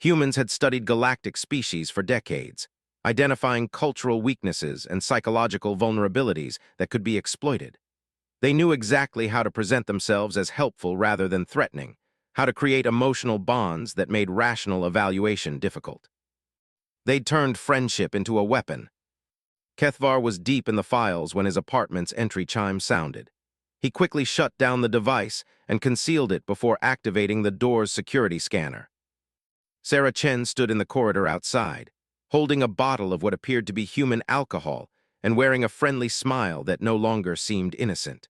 Humans had studied galactic species for decades, identifying cultural weaknesses and psychological vulnerabilities that could be exploited. They knew exactly how to present themselves as helpful rather than threatening, how to create emotional bonds that made rational evaluation difficult. They'd turned friendship into a weapon. Kethvar was deep in the files when his apartment's entry chime sounded. He quickly shut down the device and concealed it before activating the door's security scanner. Sarah Chen stood in the corridor outside, holding a bottle of what appeared to be human alcohol and wearing a friendly smile that no longer seemed innocent.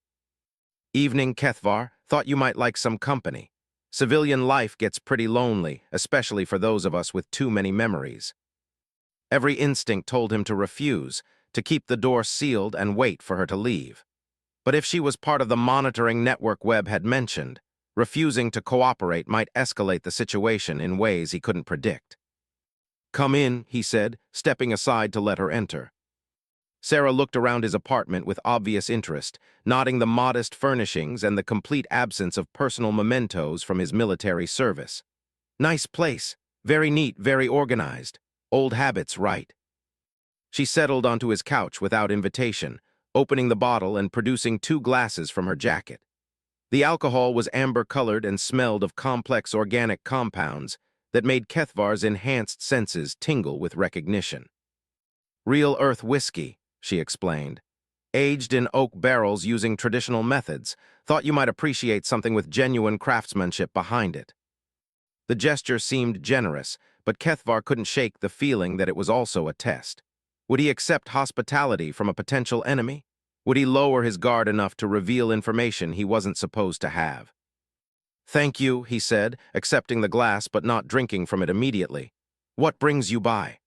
Evening, Kethvar. Thought you might like some company. Civilian life gets pretty lonely, especially for those of us with too many memories. Every instinct told him to refuse, to keep the door sealed and wait for her to leave. But if she was part of the monitoring network Webb had mentioned, refusing to cooperate might escalate the situation in ways he couldn't predict. "Come in," he said, stepping aside to let her enter. Sarah looked around his apartment with obvious interest, noting the modest furnishings and the complete absence of personal mementos from his military service. "Nice place. Very neat, very organized. Old habits, right?" She settled onto his couch without invitation, opening the bottle and producing 2 glasses from her jacket. The alcohol was amber-colored and smelled of complex organic compounds that made Kethvar's enhanced senses tingle with recognition. "Real earth whiskey," she explained. "Aged in oak barrels using traditional methods. Thought you might appreciate something with genuine craftsmanship behind it." The gesture seemed generous, but Kethvar couldn't shake the feeling that it was also a test. Would he accept hospitality from a potential enemy? Would he lower his guard enough to reveal information he wasn't supposed to have? "Thank you," he said, accepting the glass but not drinking from it immediately. "What brings you by?"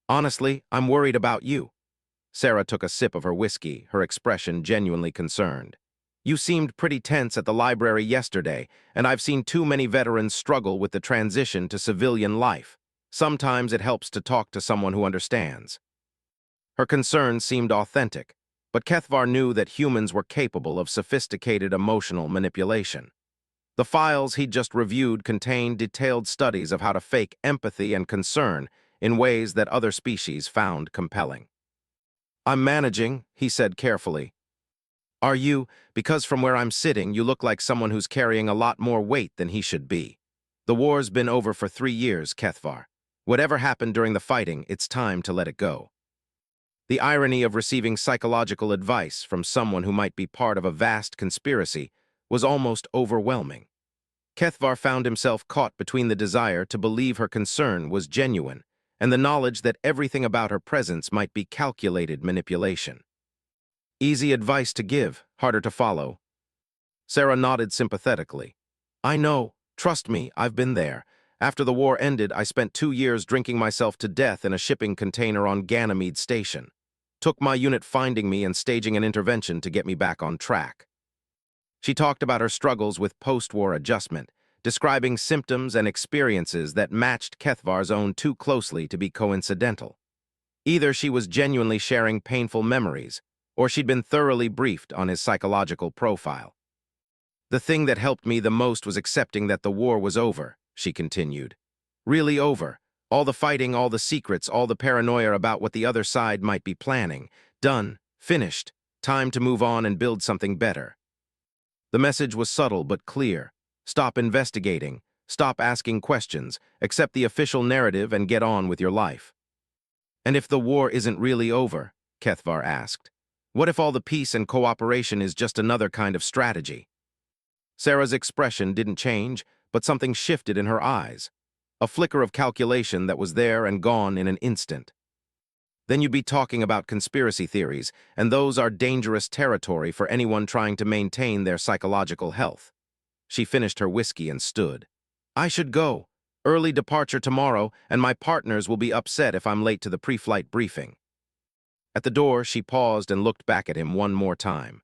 "Honestly, I'm worried about you." Sarah took a sip of her whiskey, her expression genuinely concerned. "You seemed pretty tense at the library yesterday, and I've seen too many veterans struggle with the transition to civilian life. Sometimes it helps to talk to someone who understands." Her concern seemed authentic, but Kethvar knew that humans were capable of sophisticated emotional manipulation. The files he'd just reviewed contained detailed studies of how to fake empathy and concern in ways that other species found compelling. "I'm managing," he said carefully. "Are you? Because from where I'm sitting, you look like someone who's carrying a lot more weight than he should be. The war's been over for 3 years, Kethvar. Whatever happened during the fighting, it's time to let it go." The irony of receiving psychological advice from someone who might be part of a vast conspiracy was almost overwhelming. Kethvar found himself caught between the desire to believe her concern was genuine and the knowledge that everything about her presence might be calculated manipulation. Easy advice to give, harder to follow. Sarah nodded sympathetically. "I know. Trust me, I've been there. After the war ended, I spent 2 years drinking myself to death in a shipping container on Ganymede Station. Took my unit finding me and staging an intervention to get me back on track." She talked about her struggles with post-war adjustment, describing symptoms and experiences that matched Kethvar's own too closely to be coincidental. Either she was genuinely sharing painful memories, or she'd been thoroughly briefed on his psychological profile. "The thing that helped me the most was accepting that the war was over," she continued. "Really over. All the fighting, all the secrets, all the paranoia about what the other side might be planning. Done. Finished. Time to move on and build something better." The message was subtle but clear. Stop investigating. Stop asking questions. Accept the official narrative and get on with your life. "And if the war isn't really over?" Kethvar asked. "What if all the peace and cooperation is just another kind of strategy?" Sarah's expression didn't change, but something shifted in her eyes. A flicker of calculation that was there and gone in an instant. "Then you'd be talking about conspiracy theories, and those are dangerous territory for anyone trying to maintain their psychological health." She finished her whiskey and stood. "I should go. Early departure tomorrow, and my partners will be upset if I'm late to the pre-flight briefing." At the door, she paused and looked back at him one more time.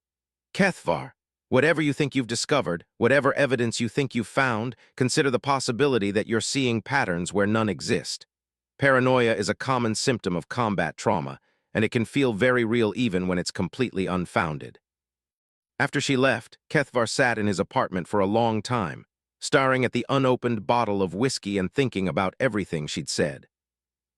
"Kethvar, whatever you think you've discovered, whatever evidence you think you've found, consider the possibility that you're seeing patterns where none exist. Paranoia is a common symptom of combat trauma, and it can feel very real even when it's completely unfounded." After she left, Kethvar sat in his apartment for a long time, staring at the unopened bottle of whiskey and thinking about everything she'd said.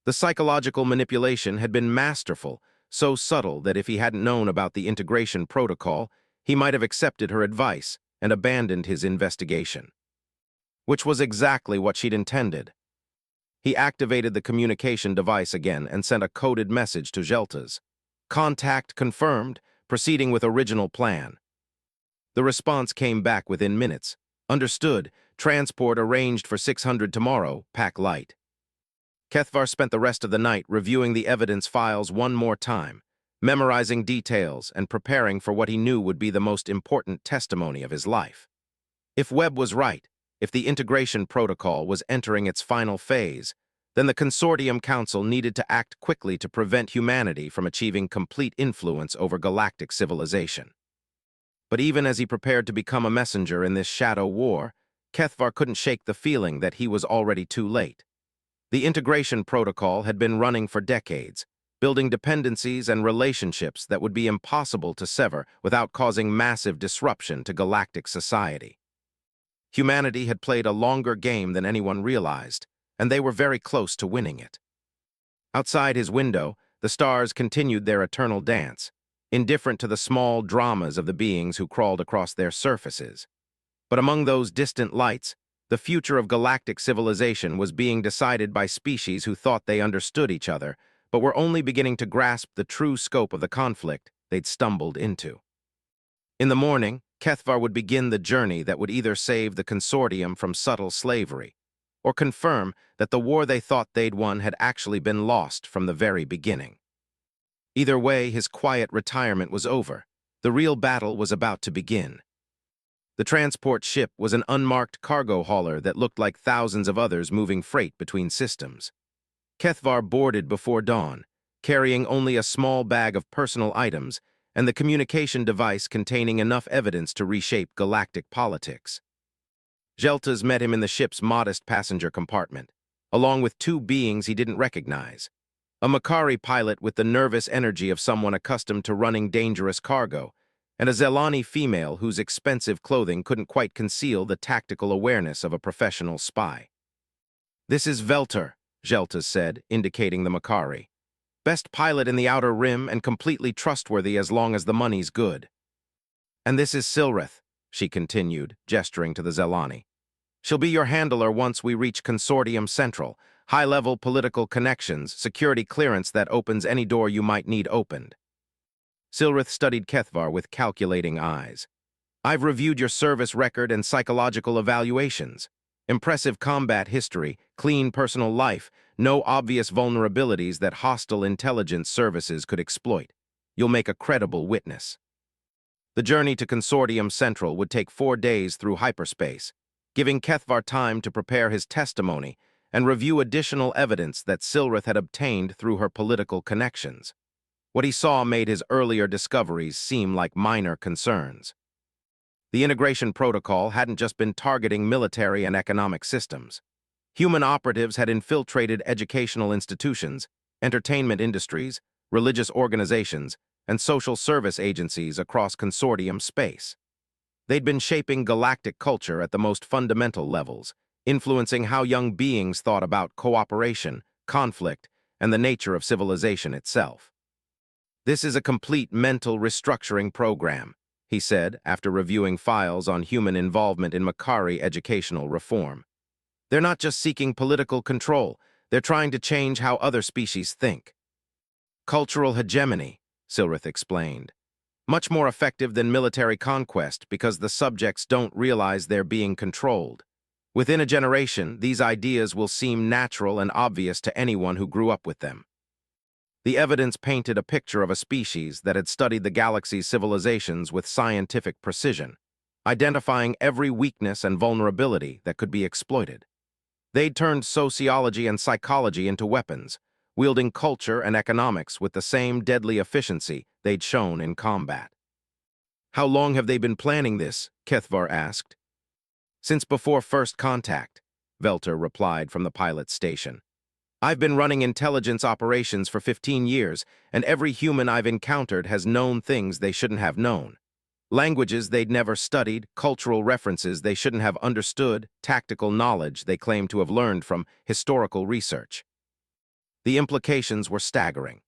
The psychological manipulation had been masterful, so subtle that if he hadn't known about the integration protocol, he might have accepted her advice and abandoned his investigation. Which was exactly what she'd intended. He activated the communication device again and sent a coded message to Jeltas. "Contact confirmed, proceeding with original plan." The response came back within minutes. "Understood. Transport arranged for 600 tomorrow. Pack light." Kethvar spent the rest of the night reviewing the evidence files one more time, memorizing details and preparing for what he knew would be the most important testimony of his life. If Webb was right, if the integration protocol was entering its final phase, then the Consortium Council needed to act quickly to prevent humanity from achieving complete influence over galactic civilization. But even as he prepared to become a messenger in this shadow war, Kethvar couldn't shake the feeling that he was already too late. The integration protocol had been running for decades, building dependencies and relationships that would be impossible to sever without causing massive disruption to galactic society. Humanity had played a longer game than anyone realized, and they were very close to winning it. Outside his window, the stars continued their eternal dance, indifferent to the small dramas of the beings who crawled across their surfaces. But among those distant lights, the future of galactic civilization was being decided by species who thought they understood each other, but were only beginning to grasp the true scope of the conflict they'd stumbled into. In the morning, Kethvar would begin the journey that would either save the Consortium from subtle slavery, or confirm that the war they thought they'd won had actually been lost from the very beginning. Either way, his quiet retirement was over. The real battle was about to begin. The transport ship was an unmarked cargo hauler that looked like thousands of others moving freight between systems. Kethvar boarded before dawn, carrying only a small bag of personal items and the communication device containing enough evidence to reshape galactic politics. Geltas met him in the ship's modest passenger compartment, along with two beings he didn't recognize. A Makari pilot with the nervous energy of someone accustomed to running dangerous cargo, and a Zelani female whose expensive clothing couldn't quite conceal the tactical awareness of a professional spy. "This is Velter," Geltas said, indicating the Makari. "Best pilot in the Outer Rim and completely trustworthy as long as the money's good." "And this is Silrith," she continued, gesturing to the Zelani. "She'll be your handler once we reach Consortium Central, high-level political connections, security clearance that opens any door you might need opened." Silrith studied Kethvar with calculating eyes. "I've reviewed your service record and psychological evaluations. Impressive combat history, clean personal life, no obvious vulnerabilities that hostile intelligence services could exploit. You'll make a credible witness." The journey to Consortium Central would take 4 days through hyperspace, giving Kethvar time to prepare his testimony and review additional evidence that Silrith had obtained through her political connections. What he saw made his earlier discoveries seem like minor concerns. The integration protocol hadn't just been targeting military and economic systems. Human operatives had infiltrated educational institutions, entertainment industries, religious organizations, and social service agencies across Consortium space. They'd been shaping galactic culture at the most fundamental levels, influencing how young beings thought about cooperation, conflict, and the nature of civilization itself. "This is a complete mental restructuring program," he said after reviewing files on human involvement in Makari educational reform. "They're not just seeking political control, they're trying to change how other species think." "Cultural hegemony," Silrith explained. "Much more effective than military conquest because the subjects don't realize they're being controlled. Within a generation, these ideas will seem natural and obvious to anyone who grew up with them." The evidence painted a picture of a species that had studied the galaxy's civilizations with scientific precision, identifying every weakness and vulnerability that could be exploited. They'd turned sociology and psychology into weapons, wielding culture and economics with the same deadly efficiency they'd shown in combat. "How long have they been planning this?" Kethvar asked. "Since before first contact," Velter replied from the pilot's station. "I've been running intelligence operations for 15 years, and every human I've encountered has known things they shouldn't have known. Languages they'd never studied, cultural references they shouldn't have understood, tactical knowledge they claimed to have learned from historical research." The implications were staggering.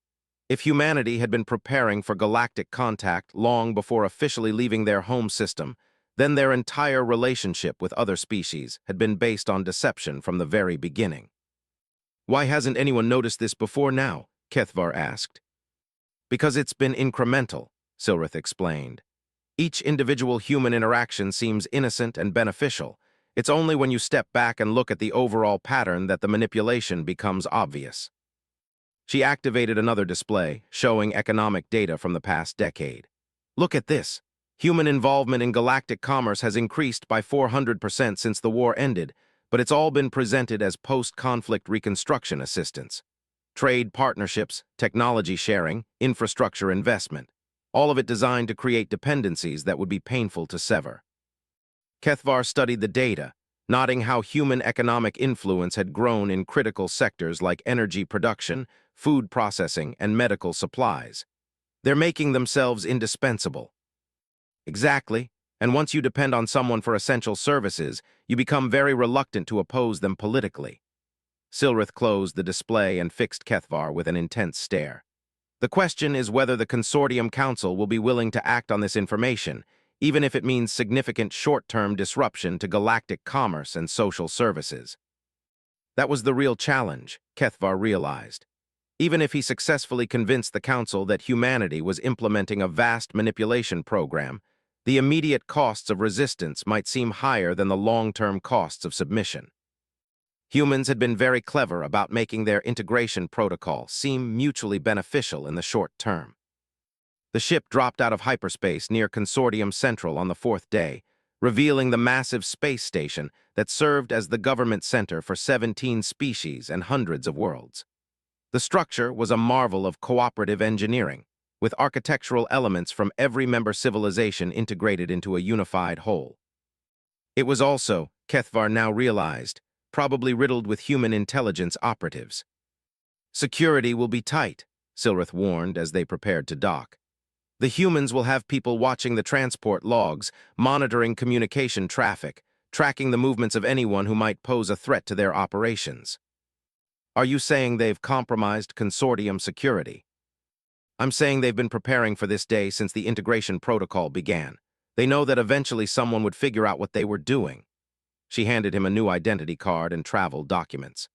If humanity had been preparing for galactic contact long before officially leaving their home system, then their entire relationship with other species had been based on deception from the very beginning. "Why hasn't anyone noticed this before now?" Kethvar asked. "Because it's been incremental," Silrith explained. "Each individual human interaction seems innocent and beneficial. It's only when you step back and look at the overall pattern that the manipulation becomes obvious." She activated another display, showing economic data from the past decade. "Look at this. Human involvement in galactic commerce has increased by 400% since the war ended, but it's all been presented as post-conflict reconstruction assistance. Trade partnerships, technology sharing, infrastructure investment, all of it designed to create dependencies that would be painful to sever. Kethvar studied the data, noting how human economic influence had grown in critical sectors like energy production, food processing, and medical supplies. They're making themselves indispensable. Exactly, and once you depend on someone for essential services, you become very reluctant to oppose them politically. Silrith closed the display and fixed Kethvar with an intense stare. The question is whether the Consortium Council will be willing to act on this information, even if it means significant short-term disruption to galactic commerce and social services. That was the real challenge, Kethvar realized. Even if he successfully convinced the Council that humanity was implementing a vast manipulation program, the immediate costs of resistance might seem higher than the long-term costs of submission. Humans had been very clever about making their integration protocol seem mutually beneficial in the short term. The ship dropped out of hyperspace near Consortium Central on the fourth day, revealing the massive space station that served as the government center for 17 species and hundreds of worlds. The structure was a marvel of cooperative engineering, with architectural elements from every member civilization integrated into a unified whole. It was also, Kethvar now realized, probably riddled with human intelligence operatives. Security will be tight, Silrith warned as they prepared to dock. The humans will have people watching the transport logs, monitoring communication traffic, tracking the movements of anyone who might pose a threat to their operations. Are you saying they've compromised Consortium security? I'm saying they've been preparing for this day since the integration protocol began. They know that eventually someone would figure out what they were doing. She handed him a new identity card and travel documents.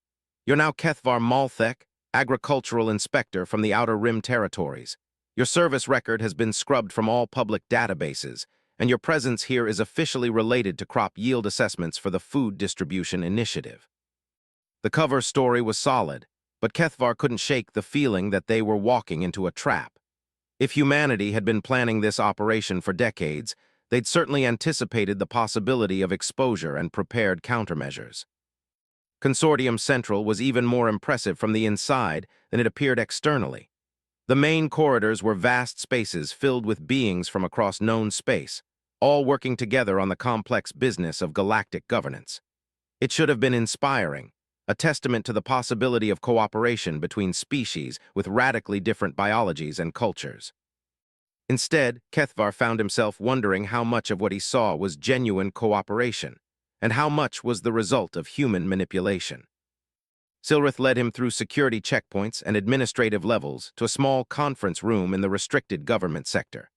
You're now Kethvar Malthek, agricultural inspector from the Outer Rim territories. Your service record has been scrubbed from all public databases, and your presence here is officially related to crop yield assessments for the Food Distribution Initiative. The cover story was solid, but Kethvar couldn't shake the feeling that they were walking into a trap. If humanity had been planning this operation for decades, they'd certainly anticipated the possibility of exposure and prepared countermeasures. Consortium Central was even more impressive from the inside than it appeared externally. The main corridors were vast spaces filled with beings from across known space, all working together on the complex business of galactic governance. It should have been inspiring, a testament to the possibility of cooperation between species with radically different biologies and cultures. Instead, Kethvar found himself wondering how much of what he saw was genuine cooperation, and how much was the result of human manipulation. Silrith led him through security checkpoints and administrative levels to a small conference room in the restricted government sector.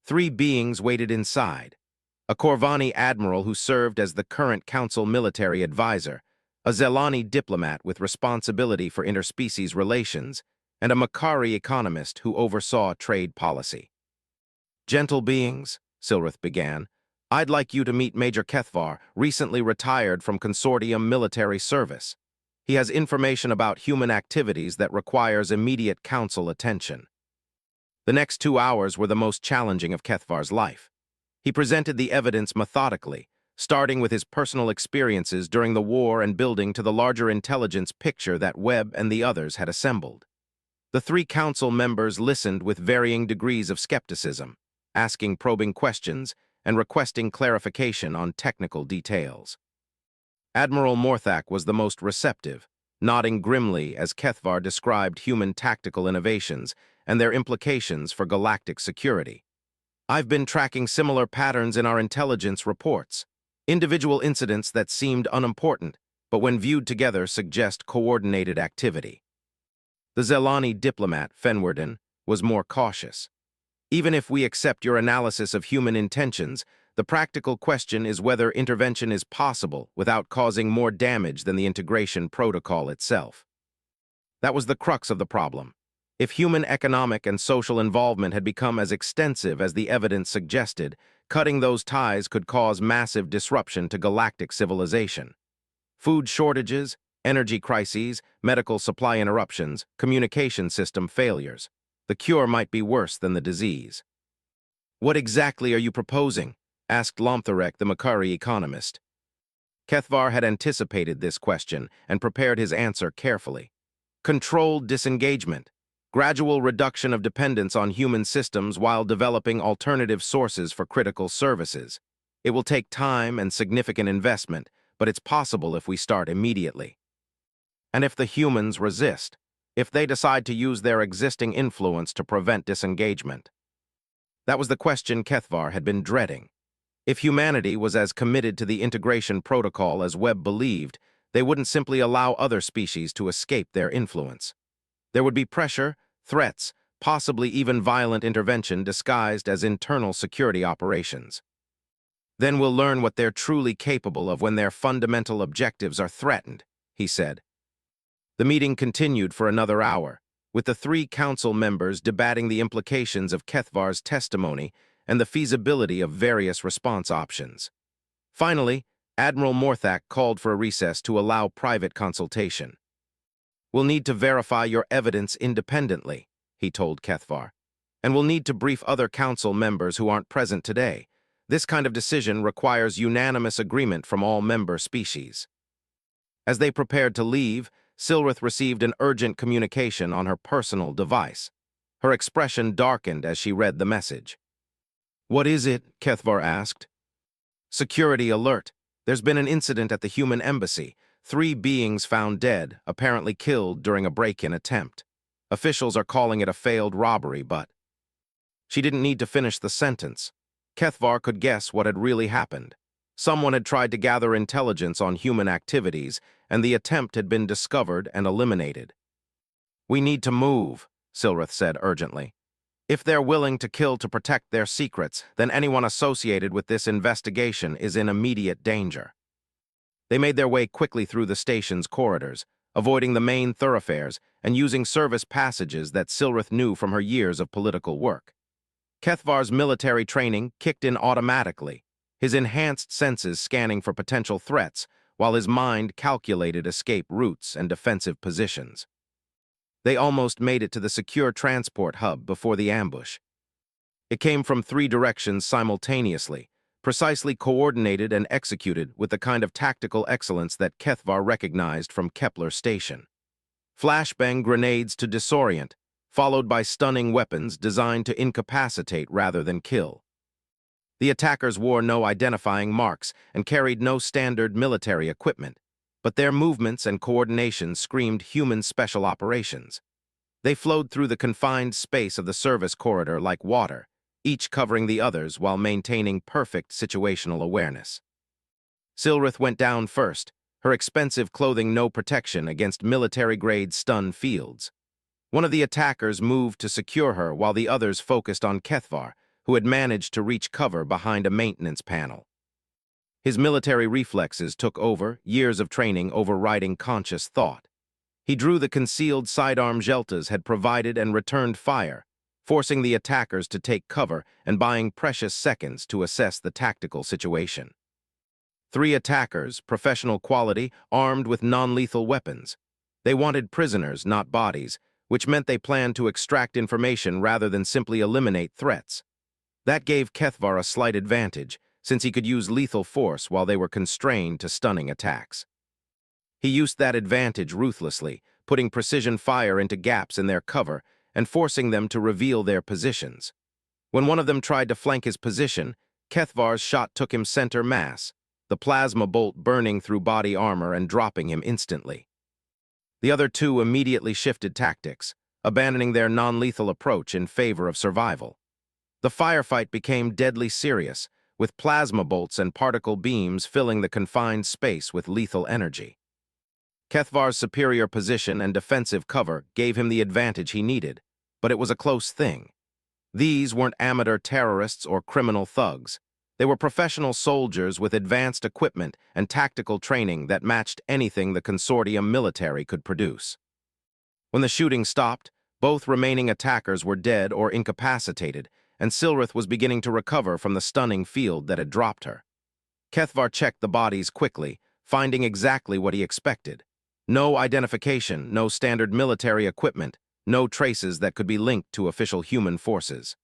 3 beings waited inside: a Corvani admiral who served as the current council military advisor, a Zelani diplomat with responsibility for interspecies relations, and a Makari economist who oversaw trade policy. "Gentle beings," Silrith began, "I'd like you to meet Major Kethvar, recently retired from Consortium military service. He has information about human activities that requires immediate council attention." The next 2 hours were the most challenging of Kethvar's life. He presented the evidence methodically, starting with his personal experiences during the war and building to the larger intelligence picture that Webb and the others had assembled. The 3 council members listened with varying degrees of skepticism, asking probing questions and requesting clarification on technical details. Admiral Morthak was the most receptive, nodding grimly as Kethvar described human tactical innovations and their implications for galactic security. "I've been tracking similar patterns in our intelligence reports. Individual incidents that seemed unimportant, but when viewed together suggest coordinated activity." The Zelani diplomat, Fenwerden, was more cautious. "Even if we accept your analysis of human intentions, the practical question is whether intervention is possible without causing more damage than the integration protocol itself." That was the crux of the problem. If human economic and social involvement had become as extensive as the evidence suggested, cutting those ties could cause massive disruption to galactic civilization. Food shortages, energy crises, medical supply interruptions, communication system failures. The cure might be worse than the disease. "What exactly are you proposing?" asked Lomtharek, the Makari economist. Kethvar had anticipated this question and prepared his answer carefully. Controlled disengagement, gradual reduction of dependence on human systems while developing alternative sources for critical services. It will take time and significant investment, but it's possible if we start immediately. And if the humans resist, if they decide to use their existing influence to prevent disengagement. That was the question Kethvar had been dreading. If humanity was as committed to the integration protocol as Webb believed, they wouldn't simply allow other species to escape their influence. There would be pressure, threats, possibly even violent intervention disguised as internal security operations. Then we'll learn what they're truly capable of when their fundamental objectives are threatened, he said. The meeting continued for another hour, with the 3 council members debating the implications of Kethvar's testimony and the feasibility of various response options. Finally, Admiral Morthak called for a recess to allow private consultation. We'll need to verify your evidence independently, he told Kethvar, and we'll need to brief other council members who aren't present today. This kind of decision requires unanimous agreement from all member species. As they prepared to leave, Silrith received an urgent communication on her personal device. Her expression darkened as she read the message. "What is it?" Kethvar asked. "Security alert. There's been an incident at the human embassy. 3 beings found dead, apparently killed during a break-in attempt. Officials are calling it a failed robbery, but..." She didn't need to finish the sentence. Kethvar could guess what had really happened. Someone had tried to gather intelligence on human activities, and the attempt had been discovered and eliminated. "We need to move," Silrith said urgently. "If they're willing to kill to protect their secrets, then anyone associated with this investigation is in immediate danger." They made their way quickly through the station's corridors, avoiding the main thoroughfares and using service passages that Silrith knew from her years of political work. Kethvar's military training kicked in automatically, his enhanced senses scanning for potential threats, while his mind calculated escape routes and defensive positions. They almost made it to the secure transport hub before the ambush. It came from 3 directions simultaneously, precisely coordinated and executed with the kind of tactical excellence that Kethvar recognized from Kepler Station. Flashbang grenades to disorient, followed by stunning weapons designed to incapacitate rather than kill. The attackers wore no identifying marks and carried no standard military equipment, but their movements and coordination screamed human special operations. They flowed through the confined space of the service corridor like water, each covering the others while maintaining perfect situational awareness. Silrith went down first, her expensive clothing no protection against military-grade stun fields. One of the attackers moved to secure her while the others focused on Kethvar, who had managed to reach cover behind a maintenance panel. His military reflexes took over, years of training overriding conscious thought. He drew the concealed sidearm Geltas had provided and returned fire, forcing the attackers to take cover and buying precious seconds to assess the tactical situation. 3 attackers, professional quality, armed with non-lethal weapons. They wanted prisoners, not bodies, which meant they planned to extract information rather than simply eliminate threats. That gave Kethvar a slight advantage, since he could use lethal force while they were constrained to stunning attacks. He used that advantage ruthlessly, putting precision fire into gaps in their cover and forcing them to reveal their positions. When one of them tried to flank his position, Kethvar's shot took him center mass, the plasma bolt burning through body armor and dropping him instantly. The other 2 immediately shifted tactics, abandoning their non-lethal approach in favor of survival. The firefight became deadly serious, with plasma bolts and particle beams filling the confined space with lethal energy. Kethvar's superior position and defensive cover gave him the advantage he needed, but it was a close thing. These weren't amateur terrorists or criminal thugs. They were professional soldiers with advanced equipment and tactical training that matched anything the consortium military could produce. When the shooting stopped, both remaining attackers were dead or incapacitated, and Silrith was beginning to recover from the stunning field that had dropped her. Kethvar checked the bodies quickly, finding exactly what he expected. No identification, no standard military equipment, no traces that could be linked to official human forces.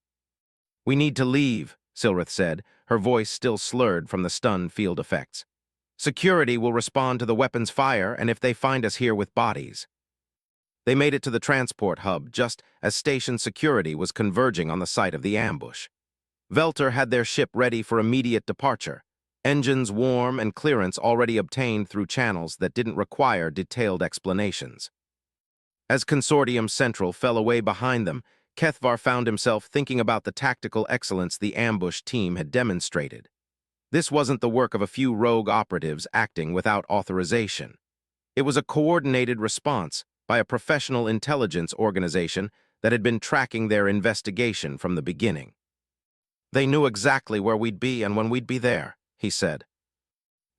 "We need to leave," Silrith said, her voice still slurred from the stun field effects. Security will respond to the weapon's fire, and if they find us here with bodies. They made it to the transport hub just as station security was converging on the site of the ambush. Velter had their ship ready for immediate departure, engines warm and clearance already obtained through channels that didn't require detailed explanations. As Consortium Central fell away behind them, Kethvar found himself thinking about the tactical excellence the ambush team had demonstrated. This wasn't the work of a few rogue operatives acting without authorization. It was a coordinated response by a professional intelligence organization that had been tracking their investigation from the beginning. They knew exactly where we'd be and when we'd be there, he said.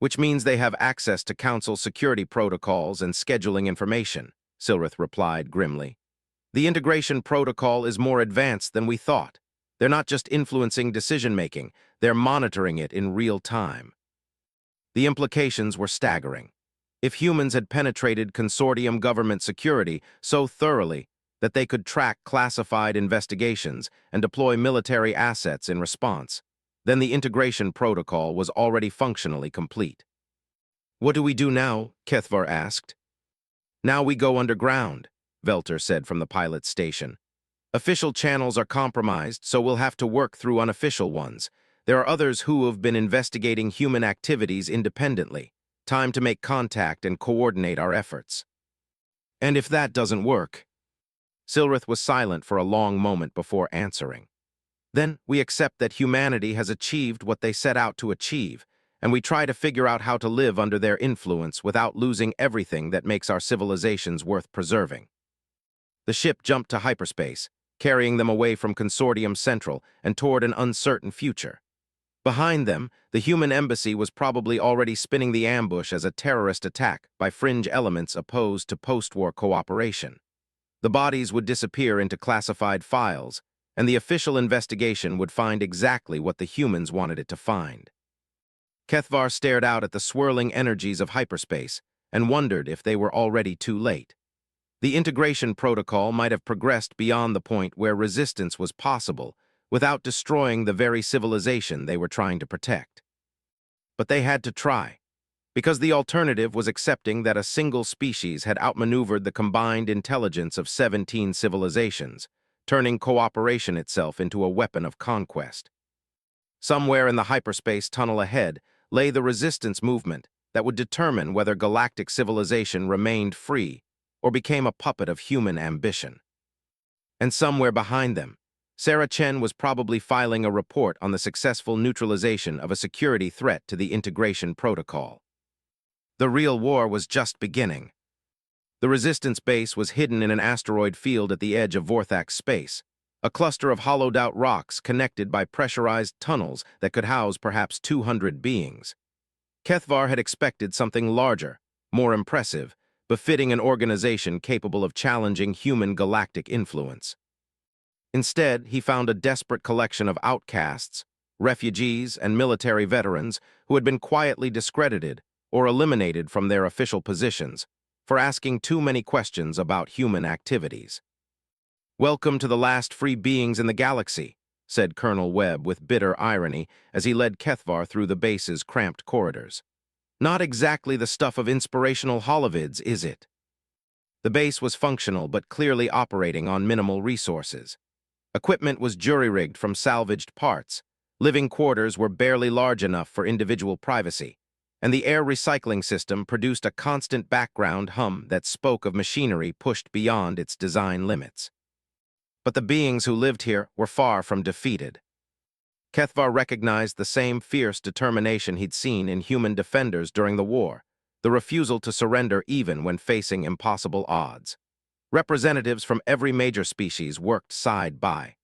Which means they have access to Council security protocols and scheduling information, Silrith replied grimly. The integration protocol is more advanced than we thought. They're not just influencing decision-making, they're monitoring it in real time. The implications were staggering. If humans had penetrated consortium government security so thoroughly that they could track classified investigations and deploy military assets in response, then the integration protocol was already functionally complete. What do we do now? Kethvar asked. Now we go underground, Velter said from the pilot's station. Official channels are compromised, so we'll have to work through unofficial ones. There are others who have been investigating human activities independently. Time to make contact and coordinate our efforts. And if that doesn't work? Silrith was silent for a long moment before answering. Then we accept that humanity has achieved what they set out to achieve, and we try to figure out how to live under their influence without losing everything that makes our civilizations worth preserving. The ship jumped to hyperspace, carrying them away from Consortium Central and toward an uncertain future. Behind them, the human embassy was probably already spinning the ambush as a terrorist attack by fringe elements opposed to post-war cooperation. The bodies would disappear into classified files, and the official investigation would find exactly what the humans wanted it to find. Kethvar stared out at the swirling energies of hyperspace and wondered if they were already too late. The integration protocol might have progressed beyond the point where resistance was possible without destroying the very civilization they were trying to protect. But they had to try, because the alternative was accepting that a single species had outmaneuvered the combined intelligence of 17 civilizations, turning cooperation itself into a weapon of conquest. Somewhere in the hyperspace tunnel ahead lay the resistance movement that would determine whether galactic civilization remained free or became a puppet of human ambition. And somewhere behind them, Sarah Chen was probably filing a report on the successful neutralization of a security threat to the integration protocol. The real war was just beginning. The resistance base was hidden in an asteroid field at the edge of Vorthak's space, a cluster of hollowed-out rocks connected by pressurized tunnels that could house perhaps 200 beings. Kethvar had expected something larger, more impressive, befitting an organization capable of challenging human galactic influence. Instead, he found a desperate collection of outcasts, refugees, and military veterans who had been quietly discredited or eliminated from their official positions for asking too many questions about human activities. "Welcome to the last free beings in the galaxy," said Colonel Webb with bitter irony as he led Kethvar through the base's cramped corridors. "Not exactly the stuff of inspirational holovids, is it?" The base was functional but clearly operating on minimal resources. Equipment was jury-rigged from salvaged parts, living quarters were barely large enough for individual privacy, and the air recycling system produced a constant background hum that spoke of machinery pushed beyond its design limits. But the beings who lived here were far from defeated. Kethvar recognized the same fierce determination he'd seen in human defenders during the war, the refusal to surrender even when facing impossible odds. Representatives from every major species worked side by